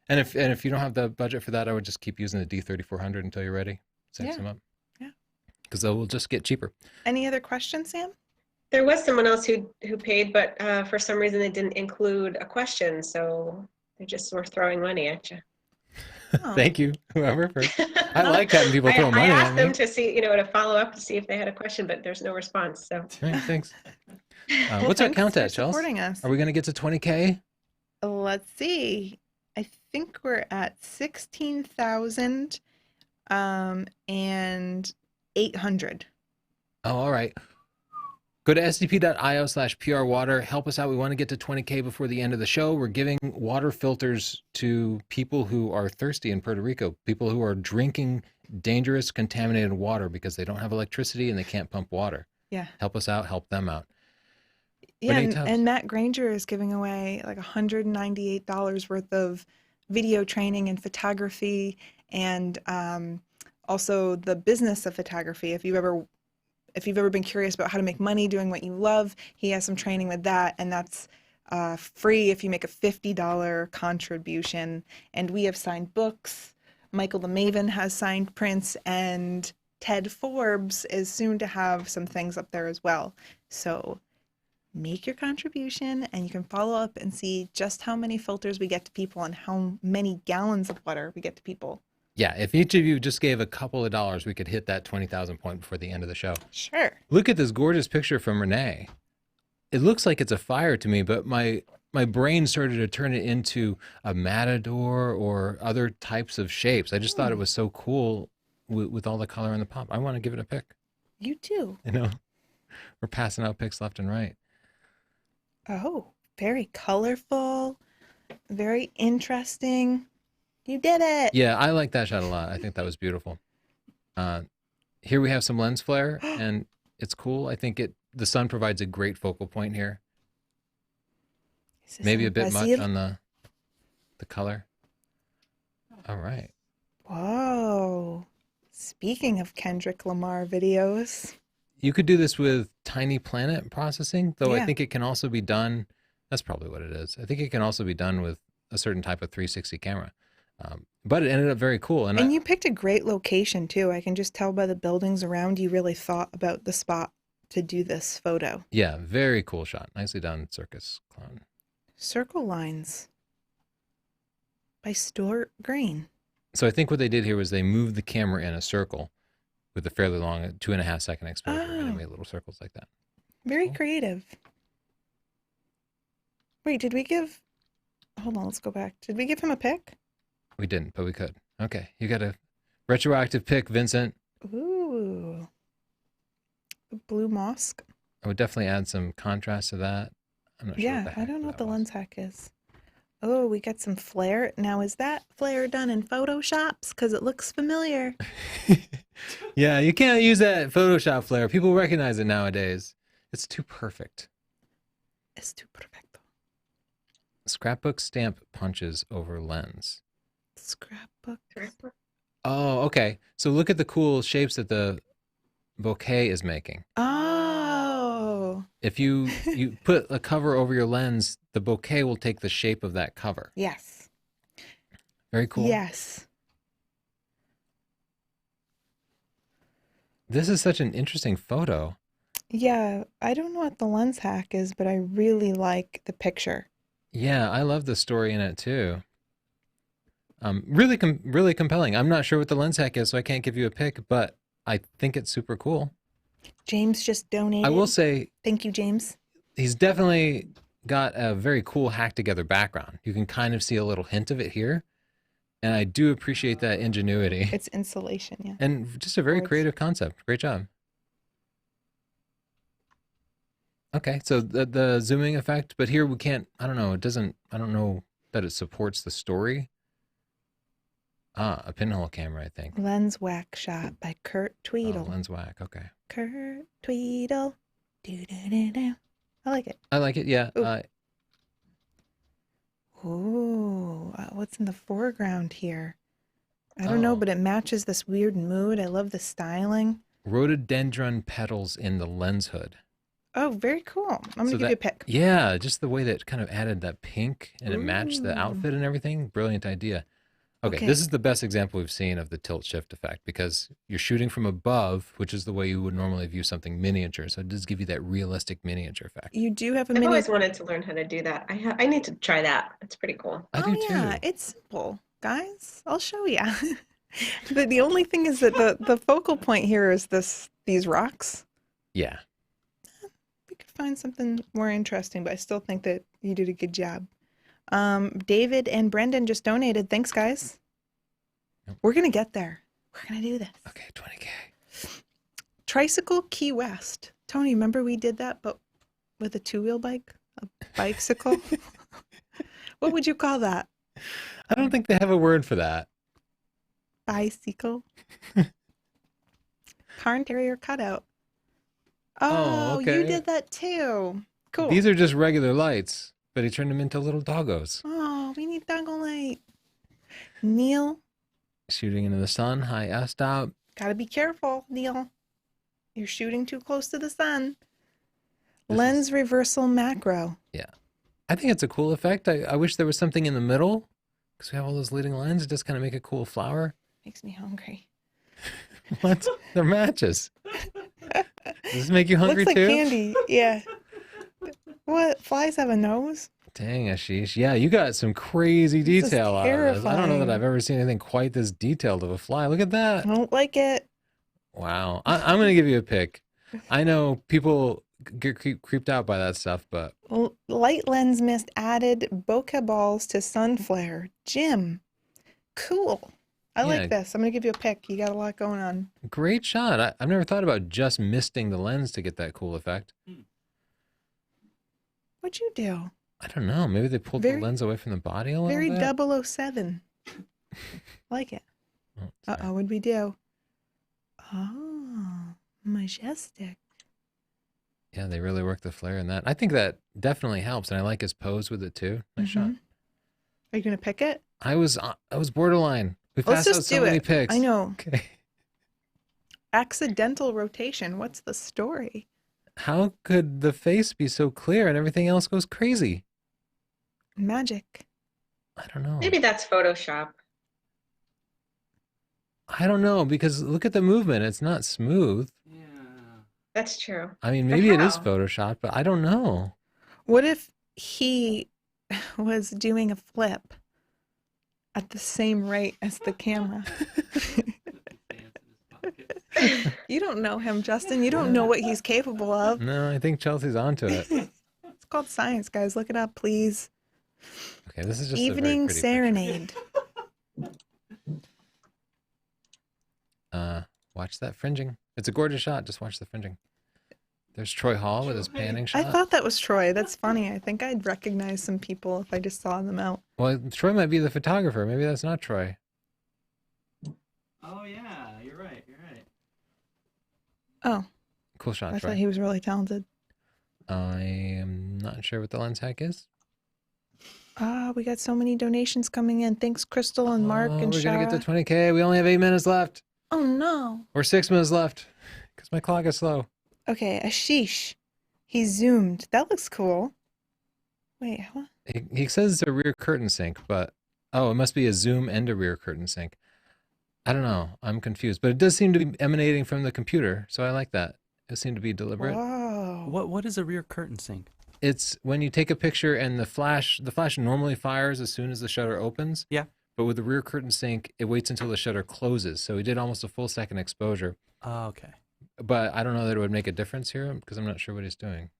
And if you don't have the budget for that, I would just keep using the D3400 until you're ready. Save Yeah. some up. Yeah. Because they will just get cheaper. Any other questions, Sam? There was someone else who paid, but for some reason they didn't include a question, so they just were throwing money at you. Oh. Thank you, whoever. I like having people throw money I at asked me. them to see, to follow up to see if they had a question, but there's no response. So All right, thanks. Well, What's our thanks count for at, Chelsea? supporting us. Are we going to get to 20K? Let's see. I think we're at 16,000 and 800. Oh, all right. Go to sdp.io/prwater. Help us out. We want to get to 20K before the end of the show. We're giving water filters to people who are thirsty in Puerto Rico, people who are drinking dangerous, contaminated water because they don't have electricity and they can't pump water. Yeah. Help us out. Help them out. Yeah, Renee Tubbs. and Matt Granger is giving away like $198 worth of video training and photography, and also the business of photography. If you've ever been curious about how to make money doing what you love, he has some training with that, and that's free if you make a $50 contribution. And we have signed books. Michael the Maven has signed prints, and Ted Forbes is soon to have some things up there as well. So make your contribution, and you can follow up and see just how many filters we get to people and how many gallons of water we get to people. Yeah, if each of you just gave a couple of dollars, we could hit that 20,000 point before the end of the show. Sure. Look at this gorgeous picture from Renee. It looks like it's a fire to me, but my brain started to turn it into a matador or other types of shapes. I just thought it was so cool with all the color in the pop. I want to give it a pick. You too. We're passing out picks left and right. Oh, very colorful, very interesting. You did it. Yeah, I like that shot a lot. I think that was beautiful. Here we have some lens flare, and it's cool. I think the sun provides a great focal point here. Maybe a bit much on the color. All right. Whoa. Speaking of Kendrick Lamar videos. You could do this with tiny planet processing, though Yeah. I think it can also be done. That's probably what it is. I think it can also be done with a certain type of 360 camera. But it ended up very cool. And you picked a great location too. I can just tell by the buildings around you really thought about the spot to do this photo. Yeah, very cool shot. Nicely done, Circus Clown. Circle Lines by Stuart Green. So I think what they did here was they moved the camera in a circle with a fairly long 2.5 second exposure, and it made little circles like that. Very Cool. creative. Wait, hold on, let's go back. Did we give him a pick? We didn't, but we could. Okay, you got a retroactive pick, Vincent. Ooh. The Blue Mosque. I would definitely add some contrast to that. I'm not sure. Yeah, I don't know what the lens hack is. Oh, we got some flare. Now, is that flare done in Photoshops? Because it looks familiar. Yeah, you can't use that Photoshop flare. People recognize it nowadays. It's too perfect. It's too perfecto. Scrapbook stamp punches over lens. Scrapbook. Oh, okay. So look at the cool shapes that the bouquet is making. Oh. If you put a cover over your lens, the bouquet will take the shape of that cover. Yes. Very cool. Yes. This is such an interesting photo. Yeah, I don't know what the lens hack is, but I really like the picture. Yeah, I love the story in it too. Really compelling. I'm not sure what the lens hack is, so I can't give you a pick, but I think it's super cool. James just donated. I will say Thank you, James. he's definitely got a very cool hack together background. You can kind of see a little hint of it here, and I do appreciate that ingenuity It's insulation, yeah. and just a very Boards. creative concept. Great job. Okay, so the zooming effect, but here we can't. I don't know. It doesn't. I don't know that it supports the story. A pinhole camera, I think. Lens Whack Shot by Kurt Oh, Tweedle. lens whack. Okay. Kurt Tweedle. Do-do-do-do. I like it. I like it. Yeah. Ooh. Ooh, what's in the foreground here? I don't know, Oh. but it matches this weird mood. I love the styling. Rhododendron petals in the lens hood. Oh, very cool. I'm gonna So give you a that- pick. Yeah, just the way that it kind of added that pink and it matched the Ooh. outfit and everything. Brilliant idea. Okay, Okay. this is the best example we've seen of the tilt shift effect because you're shooting from above, which is the way you would normally view something miniature. So it does give you that realistic miniature effect. You do have a I've mini. always wanted to learn how to do that. I need to try that. It's pretty cool. I Oh do yeah, too. it's simple, guys. I'll show you. But the only thing is that the focal point here is these rocks. Yeah. We could find something more interesting, but I still think that you did a good job. David and Brendan just donated. Thanks, guys. Yep. We're gonna get there. We're gonna do this. Okay, 20K. Tricycle Key West. Tony, remember we did that, but with a two-wheel bike? A bicycle? What would you call that? I don't think they have a word for that. Bicycle? Cairn Terrier cutout. Oh, Oh, you okay. did that too. Cool. These are just regular lights, but he turned them into little doggos. Oh, we need doggo light. Neil, Shooting into the sun, high f-stop. gotta be careful, Neil. You're shooting too close to the sun. This Lens reversal macro. I think it's a cool effect. I wish there was something in the middle because we have all those leading lines. It just kind of make a cool flower. Makes me hungry. What? They're matches. Does this make you hungry Looks like too? candy. Yeah. What? Flies have a nose? Dang, Ashish. Yeah, you got some crazy This is detail out of this. I don't know that terrifying. I've ever seen anything quite this detailed of a fly. Look at that. I don't like it. Wow. I'm going to give you a pick. I know people get creeped out by that stuff, but Light lens mist added bokeh balls to sun flare. Jim. Cool. I Yeah. like this. I'm going to give you a pick. You got a lot going on. great shot. I've never thought about just misting the lens to get that cool effect. What'd you do? I don't know. Maybe they pulled Very- the lens away from the body a little Very bit. 007. Like it. Oh, sorry. Uh-oh, what'd we do? Oh, majestic. Yeah, they really worked the flare in that. I think that definitely helps, and I like his pose with it too. Nice shot. Mhm. Are you going to pick it? I was borderline. We Let's passed out just so do many it. picks. I know. Okay. Accidental rotation. What's the story? How could the face be so clear and everything else goes crazy? Magic. I don't know. Maybe that's Photoshop. I don't know because look at the movement. It's not smooth. That's true. I mean, But maybe it is how? Photoshop, but I don't know. What if he was doing a flip at the same rate as the camera? You don't know him, Justin. You don't know what he's capable of. No, I think Chelsea's onto it. It's called science, guys. Look it up, please. Okay, this is just a very Evening pretty picture. Serenade. Watch that fringing. It's a gorgeous shot. Just watch the fringing. There's Troy Hall with his panning I shot. thought that was Troy. That's funny. I think I'd recognize some people if I just saw them out. Well, Troy might be the photographer. Maybe that's not Troy. Oh yeah, you're right. You're right. Oh, Cool shot, I Troy. thought he was really talented. I am not sure what the lens hack is. Ah, we got so many donations coming in. Thanks, Crystal and Mark and We're Shara. gonna get to 20K. We only have 8 minutes left, Oh no. or 6 minutes left, because my clock is slow. Okay, Ashish. He zoomed. That looks cool. Wait, what? He says it's a rear curtain sync, but oh, it must be a zoom and a rear curtain sync. I don't know. I'm confused, but it does seem to be emanating from the computer, so I like that. It seemed to be deliberate. Whoa. What is a rear curtain sync? It's when you take a picture and the flash normally fires as soon as the shutter opens. Yeah. But with the rear curtain sync, it waits until the shutter closes. So he did almost a full second exposure. Oh, okay. But I don't know that it would make a difference here because I'm not sure what he's doing.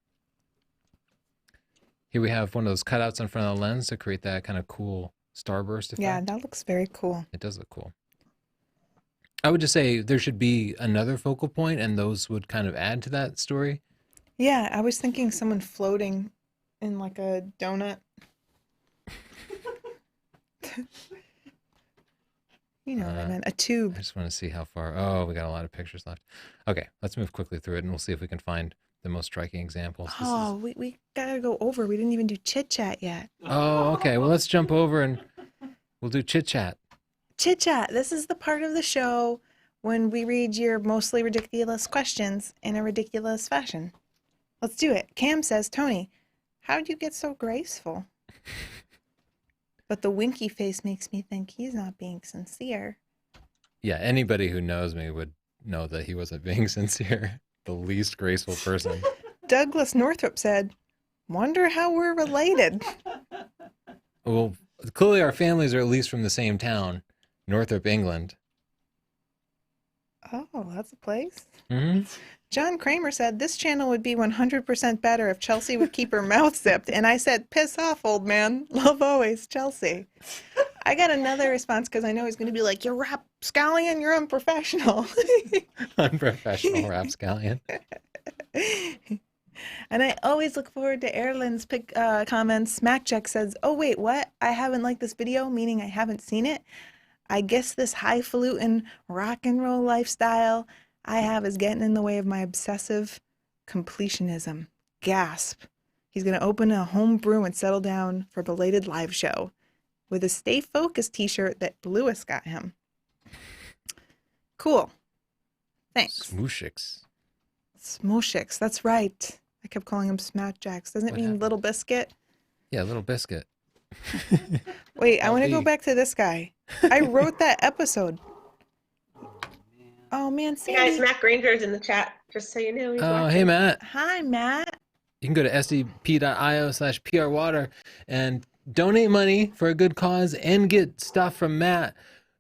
Here we have one of those cutouts in front of the lens to create that kind of cool starburst effect. Yeah, that looks very cool. It does look cool. I would just say there should be another focal point, and those would kind of add to that story. Yeah, I was thinking someone floating in like a donut. You know what I meant, a tube. I just want to see how far. Oh, we got a lot of pictures left. Okay, let's move quickly through it, and we'll see if we can find the most striking examples. Oh, we gotta go over. We didn't even do chit chat yet. Oh, okay. Well, let's jump over and we'll do chit chat. Chit chat. This is the part of the show when we read your mostly ridiculous questions in a ridiculous fashion. Let's do it. Cam says, Tony, how'd you get so graceful? But the winky face makes me think he's not being sincere. Yeah, anybody who knows me would know that he wasn't being sincere. The least graceful person. Douglas Northrop said, wonder how we're related. Well, clearly our families are at least from the same town, Northrop, England. Oh, that's a place? Mm-hmm. John Kramer said, this channel would be 100% better if Chelsea would keep her mouth zipped. And I said, piss off, old man. Love always, Chelsea. I got another response because I know he's going to be like, you're rapscallion, you're unprofessional. Unprofessional rapscallion. And I always look forward to Erlen's comments. MacJack says, oh, wait, what? I haven't liked this video, meaning I haven't seen it. I guess this highfalutin rock and roll lifestyle I have is getting in the way of my obsessive completionism. Gasp. He's going to open a home brew and settle down for a belated live show with a Stay Focused t-shirt that Lewis got him. Cool. Thanks. Smooshix. Smoshix, that's right. I kept calling him Smackjacks. Doesn't it What mean happened? Little Biscuit? Yeah, Little Biscuit. Wait, I want to go LB. back to this guy. I wrote that episode. Oh, man, Hey guys, Sandy. Matt Granger's in the chat, just so you know. He's Oh, watching. hey, Matt. Hi, Matt. You can go to sdp.io/prwater and donate money for a good cause and get stuff from Matt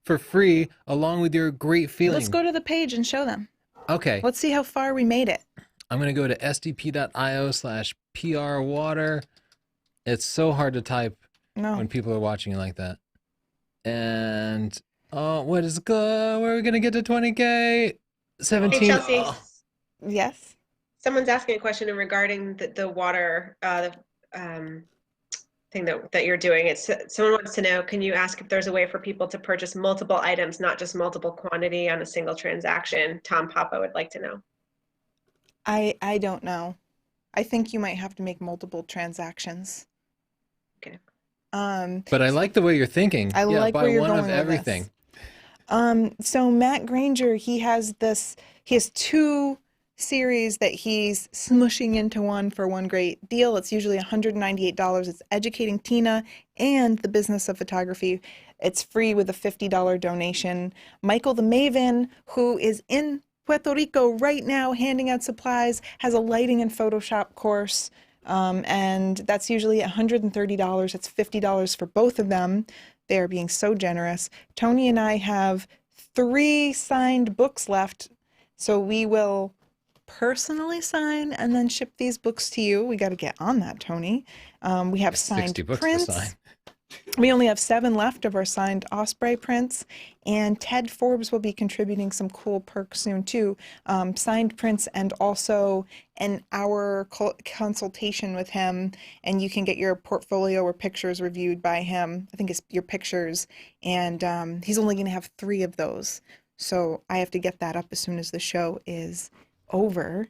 for free along with your great feeling. Let's go to the page and show them. Okay. Let's see how far we made it. I'm going to go to sdp.io/prwater. It's so hard to type No. when people are watching you like that. And what is good? Where are we going to get to 20K? 17. Hey Chelsea, Oh. Yes. someone's asking a question regarding the water thing that you're doing. It's someone wants to know, can you ask if there's a way for people to purchase multiple items, not just multiple quantity on a single transaction? Tom Papa would like to know. I don't know. I think you might have to make multiple transactions. Okay. But I like the way you're thinking. I Yeah, like buy where you're one going of with everything. this. So Matt Granger, he has two series that he's smushing into one for one great deal. It's usually $198. It's Educating Tina and the Business of Photography. It's free with a $50 donation. Michael the Maven, who is in Puerto Rico right now handing out supplies, has a lighting and Photoshop course. And that's usually $130. It's $50 for both of them. They are being so generous. Tony and I have 3 signed books left, so we will personally sign and then ship these books to you. We got to get on that, Tony. We have signed 60 books to prints. sign. We only have 7 left of our signed Osprey prints, and Ted Forbes will be contributing some cool perks soon too. Signed prints and also an hour consultation with him, and you can get your portfolio or pictures reviewed by him. I think it's your pictures, and he's only going to have 3 of those. So I have to get that up as soon as the show is over.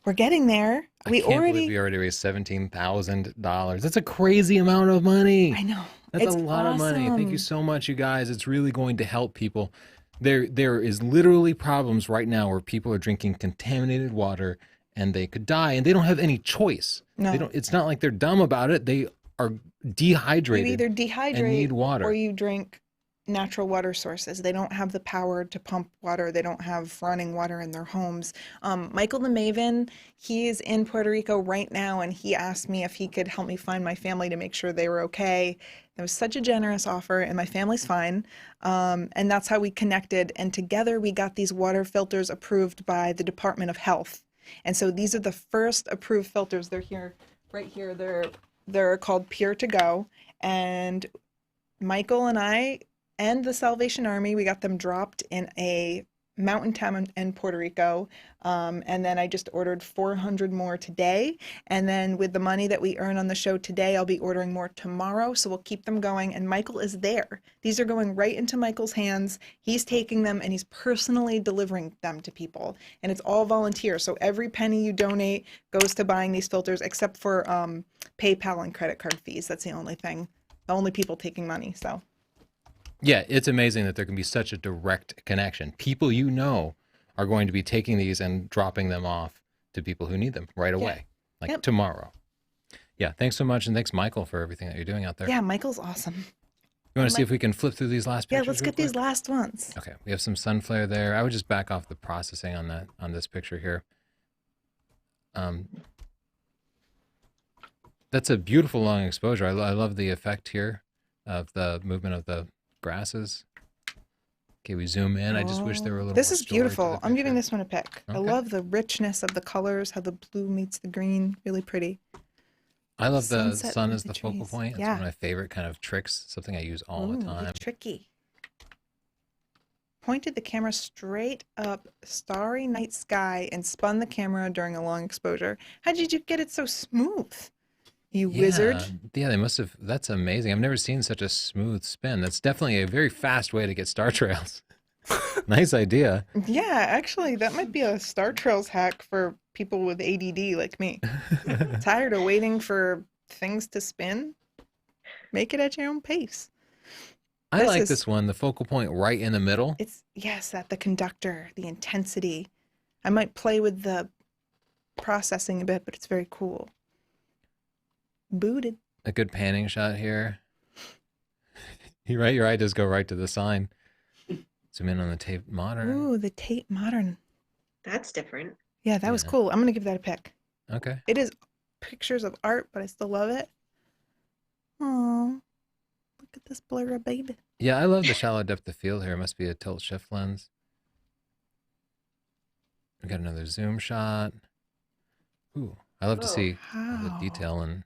We're getting there. I can't believe we already raised $17,000. That's a crazy amount of money. I know. That's It's a lot of money. Thank you awesome. so much, you guys. It's really going to help people. There is literally problems right now where people are drinking contaminated water and they could die, and they don't have any choice. No. They don't. It's not like they're dumb about it. They are dehydrated. You either dehydrate need water. or you drink natural water sources. They don't have the power to pump water. They don't have running water in their homes. Michael the Maven, he's in Puerto Rico right now, and he asked me if he could help me find my family to make sure they were okay. That was such a generous offer, and my family's fine. And that's how we connected. And together we got these water filters approved by the Department of Health. And so these are the first approved filters. They're here, right here. They're called Pure to Go. And Michael and I and the Salvation Army, we got them dropped in a mountain town in Puerto Rico. And then I just ordered 400 more today. And then with the money that we earn on the show today, I'll be ordering more tomorrow. So we'll keep them going. And Michael is there. These are going right into Michael's hands. He's taking them and he's personally delivering them to people. And it's all volunteer. So every penny you donate goes to buying these filters, except for PayPal and credit card fees. That's the only thing, the only people taking money. So. Yeah, it's amazing that there can be such a direct connection. People you know are going to be taking these and dropping them off to people who need them right away, like tomorrow. Yeah, thanks so much. And thanks, Michael, for everything that you're doing out there. Yeah, Michael's awesome. You want to see if we can flip through these last pictures? Yeah, let's get these last ones. Okay, we have some sun flare there. I would just back off the processing on this picture here. That's a beautiful long exposure. I love the effect here of the movement of the grasses. Okay, we zoom in. I just wish there were a little This more is story to beautiful. the I'm giving picture. this one a pick. I Okay. love the richness of the colors, how the blue meets the green. Really pretty. I love the Sunset sun through as the the focal trees. point. It's Yeah. one of my favorite kind of tricks, something I use all Ooh, the time. tricky. Pointed the camera straight up starry night sky and spun the camera during a long exposure. How did you get it so smooth? You wizard. Yeah, they must have. That's amazing. I've never seen such a smooth spin. That's definitely a very fast way to get star trails. Nice idea. Yeah, actually, that might be a Star Trails hack for people with ADD like me. Tired of waiting for things to spin? Make it at your own pace. I This like is- this one, the focal point right in the middle. It's, yes, that the conductor, the intensity. I might play with the processing a bit, but it's very cool. Booted. A good panning shot here. You're right, your eye does go right to the sign. Zoom in on the Tate Modern. Ooh, the Tate Modern. That's different. Yeah, that was Yeah. cool. I'm going to give that a pick. Okay. It is pictures of art, but I still love it. Oh, look at this blur of baby. Yeah, I love the shallow depth of field here. It must be a tilt shift lens. We got another zoom shot. Ooh, I love to Whoa. see all the Wow. detail and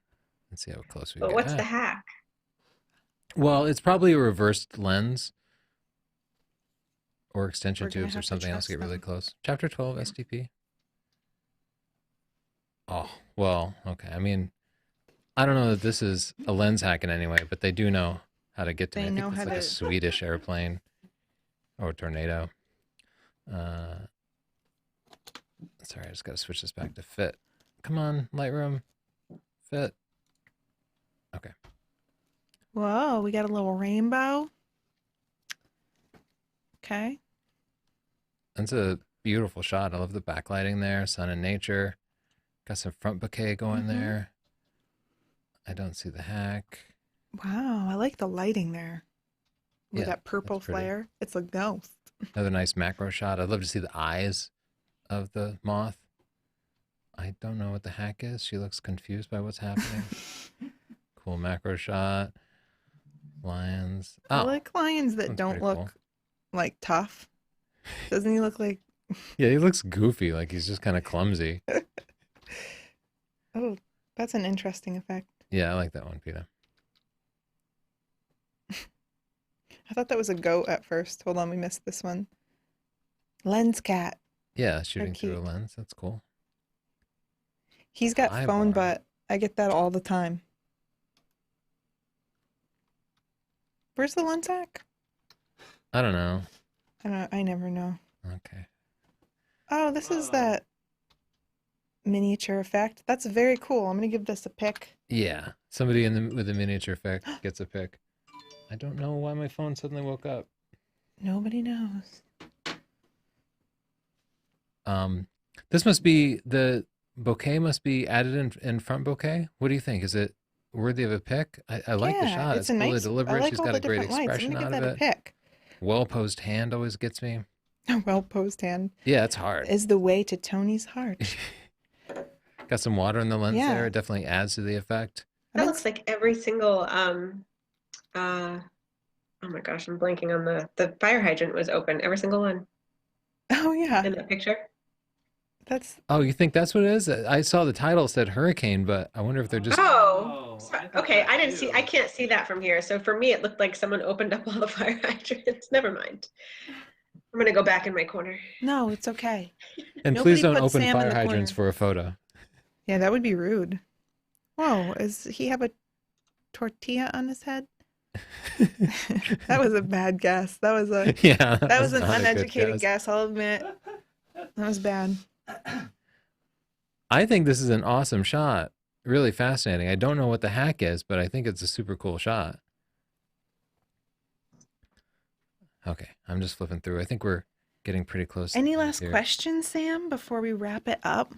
let's see how close we But get. what's Ah. the hack? Well, it's probably a reversed lens or extension We're gonna tubes or have to something else trust get really them. close. Chapter 12 STP. Oh, well, okay. I mean, I don't know that this is a lens hack in any way, but they do know how to get to me. They I think know it's how like a to- Swedish airplane or tornado. Sorry, I just got to switch this back to fit. Come on, Lightroom. Fit. Okay. Whoa, we got a little rainbow. Okay. That's a beautiful shot. I love the backlighting there, sun and nature. Got some front bouquet going Mhm. there. I don't see the hack. Wow, I like the lighting there. With Yeah, that purple that's pretty. flare. It's a ghost. Another nice macro shot. I'd love to see the eyes of the moth. I don't know what the hack is. She looks confused by what's happening. Cool macro shot. Lions. I Oh, like lions that that's don't pretty look cool. like tough. Doesn't he look like, yeah, he looks goofy. Like he's just kind of clumsy. oh, that's an interesting effect. Yeah, I like that one, Peter. I thought that was a goat at first. Hold on, we missed this one. Lens cat. Yeah, shooting through a cute. lens. That's cool. He's got Eye phone bar. butt. I get that all the time. Where's the lens hack? I don't know. I never know. Okay. Oh, this is that miniature effect. That's very cool. I'm gonna give this a pick. Yeah, somebody with a miniature effect gets a pick. I don't know why my phone suddenly woke up. Nobody knows. This must be the bouquet must be added in front bouquet. What do you think? Is it worthy of a pick. I like the Yeah, shot. it's It's a fully nice. I deliberate. like She's all got the a great different lights. I'm expression gonna give out of that a it. pick. Well-posed hand always gets me. A well-posed hand Yeah, it's hard. is the way to Tony's heart. Got some water in the lens Yeah. there. It definitely adds to the effect. I've That been looks like every single oh my gosh, I'm blanking on the fire hydrant was open. Every single one Oh yeah, in that picture. that's Oh, you think that's what it is? I saw the title said hurricane, but I wonder if they're just. Oh, I thought okay. that I didn't see. I too. can't see that from here. So for me, it looked like someone opened up all the fire hydrants. Never mind. I'm gonna go back in my corner. no, it's okay. And Nobody please don't put open Sam in fire the hydrants corner. for a photo. Yeah, that would be rude. Whoa, does he have a tortilla on his head? That was a bad guess. That was a Yeah, that was an not a good uneducated guess, I'll admit. That was bad. I think this is an awesome shot. Really fascinating. I don't know what the hack is, but I think it's a super cool shot. Okay, I'm just flipping through. I think we're getting pretty close. to Any the end last here. questions, Sam, before we wrap it up?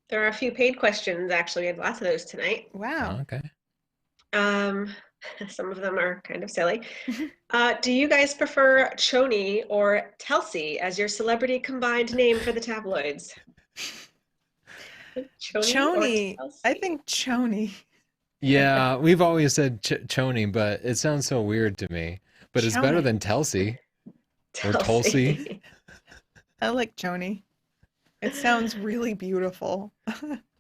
There are a few paid questions actually. We had lots of those tonight. Wow. Okay. Some of them are kind of silly. Do you guys prefer Choni or Telsey as your celebrity combined name for the tabloids? Choni. I think Choni. Yeah, we've always said Choni, but it sounds so weird to me. But it's better Choni. than Telsey or Tulsi. I like Choni. It sounds really beautiful.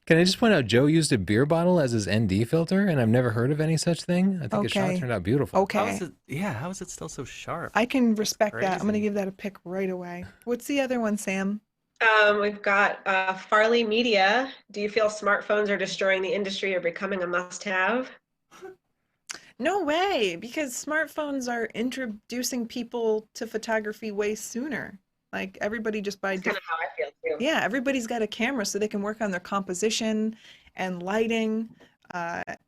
Can I just point out, Joe used a beer bottle as his ND filter, and I've never heard of any such thing. I think his shot Okay. turned out beautiful. Okay. How is it still so sharp? I can respect that. I'm going to Crazy. give that a pick right away. What's the other one, Sam? We've got Farley Media. Do you feel smartphones are destroying the industry or becoming a must-have? No way, because smartphones are introducing people to photography way sooner. Like everybody just by That's kind of how I feel too. yeah, everybody's got a camera so they can work on their composition and lighting.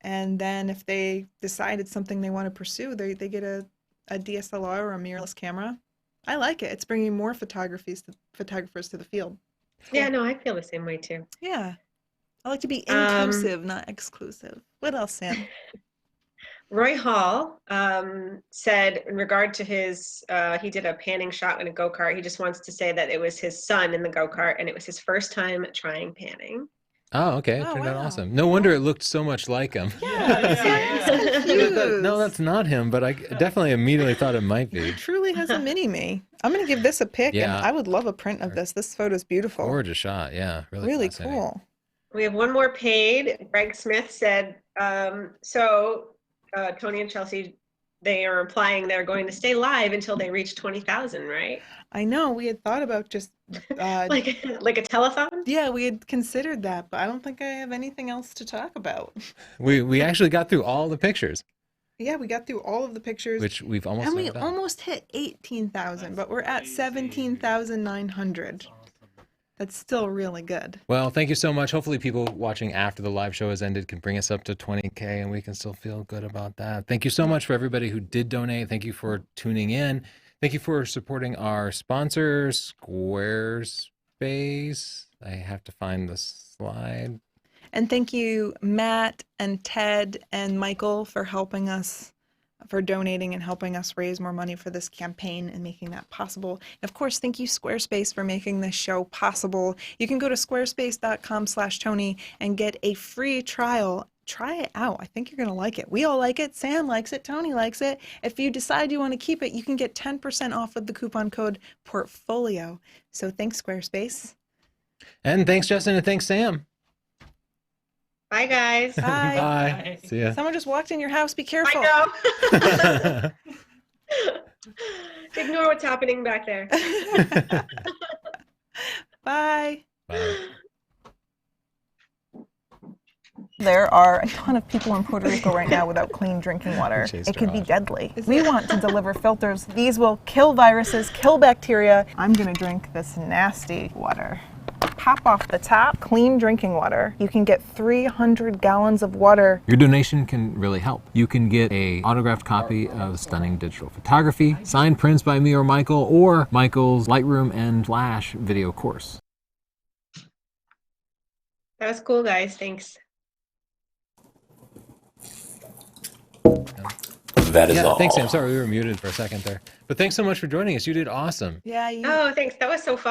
And then if they decide it's something they want to pursue, they get a DSLR or a mirrorless camera. I like it. It's bringing more photographers to the field. Yeah, no, I feel the same way too. Yeah. I like to be inclusive, not exclusive. What else, Sam? Roy Hall said in regard to his, he did a panning shot in a go-kart. He just wants to say that it was his son in the go-kart and it was his first time trying panning. Oh, okay. It Oh, turned out wow. awesome. No wonder it looked so much like him. Yeah, Sam was confused. No, that's not him, but I definitely immediately thought it might be. He truly has a mini-me. I'm going to give this a pick, and Yeah. I would love a print of this. This photo's beautiful. Gorgeous shot. Yeah, really, Really fascinating. cool. We have one more paid. Greg Smith said, Tony and Chelsea, they are implying they're going to stay live until they reach 20,000, right? I know we had thought about just Like a telethon? yeah, we had considered that, but I don't think I have anything else to talk about. We actually got through all the pictures, Yeah, we got through all of the pictures, which we've almost and we never done. almost hit 18,000, but we're at 17,900. That's still really good. Well, thank you so much. Hopefully people watching after the live show has ended can bring us up to 20K and we can still feel good about that. Thank you so much for everybody who did donate. Thank you for tuning in. Thank you for supporting our sponsor, Squarespace. I have to find the slide. And thank you, Matt and Ted and Michael, for helping us, for donating and helping us raise more money for this campaign and making that possible. And of course, thank you, Squarespace, for making this show possible. You can go to squarespace.com/Tony and get a free trial. Try it out. I think you're going to like it. We all like it. Sam likes it. Tony likes it. If you decide you want to keep it, you can get 10% off with the coupon code PORTFOLIO. So thanks, Squarespace. And thanks, Justin, and thanks, Sam. Bye, guys. Bye. Bye. See ya. Someone just walked in your house. Be careful. I know. Ignore what's happening back there. Bye. Bye. There are a ton of people in Puerto Rico right now without clean drinking water. Chased It could her be off. deadly. We want to deliver filters. These will kill viruses, kill bacteria. I'm gonna drink this nasty water. Pop off the top, clean drinking water. You can get 300 gallons of water. Your donation can really help. You can get a autographed copy of stunning digital photography, signed prints by me or Michael, or Michael's Lightroom and Flash video course. That was cool, guys. Thanks. That is Yeah, all. thanks, Sam. Sorry, we were muted for a second there. But thanks so much for joining us. You did awesome. Yeah, Oh, thanks. That was so fun.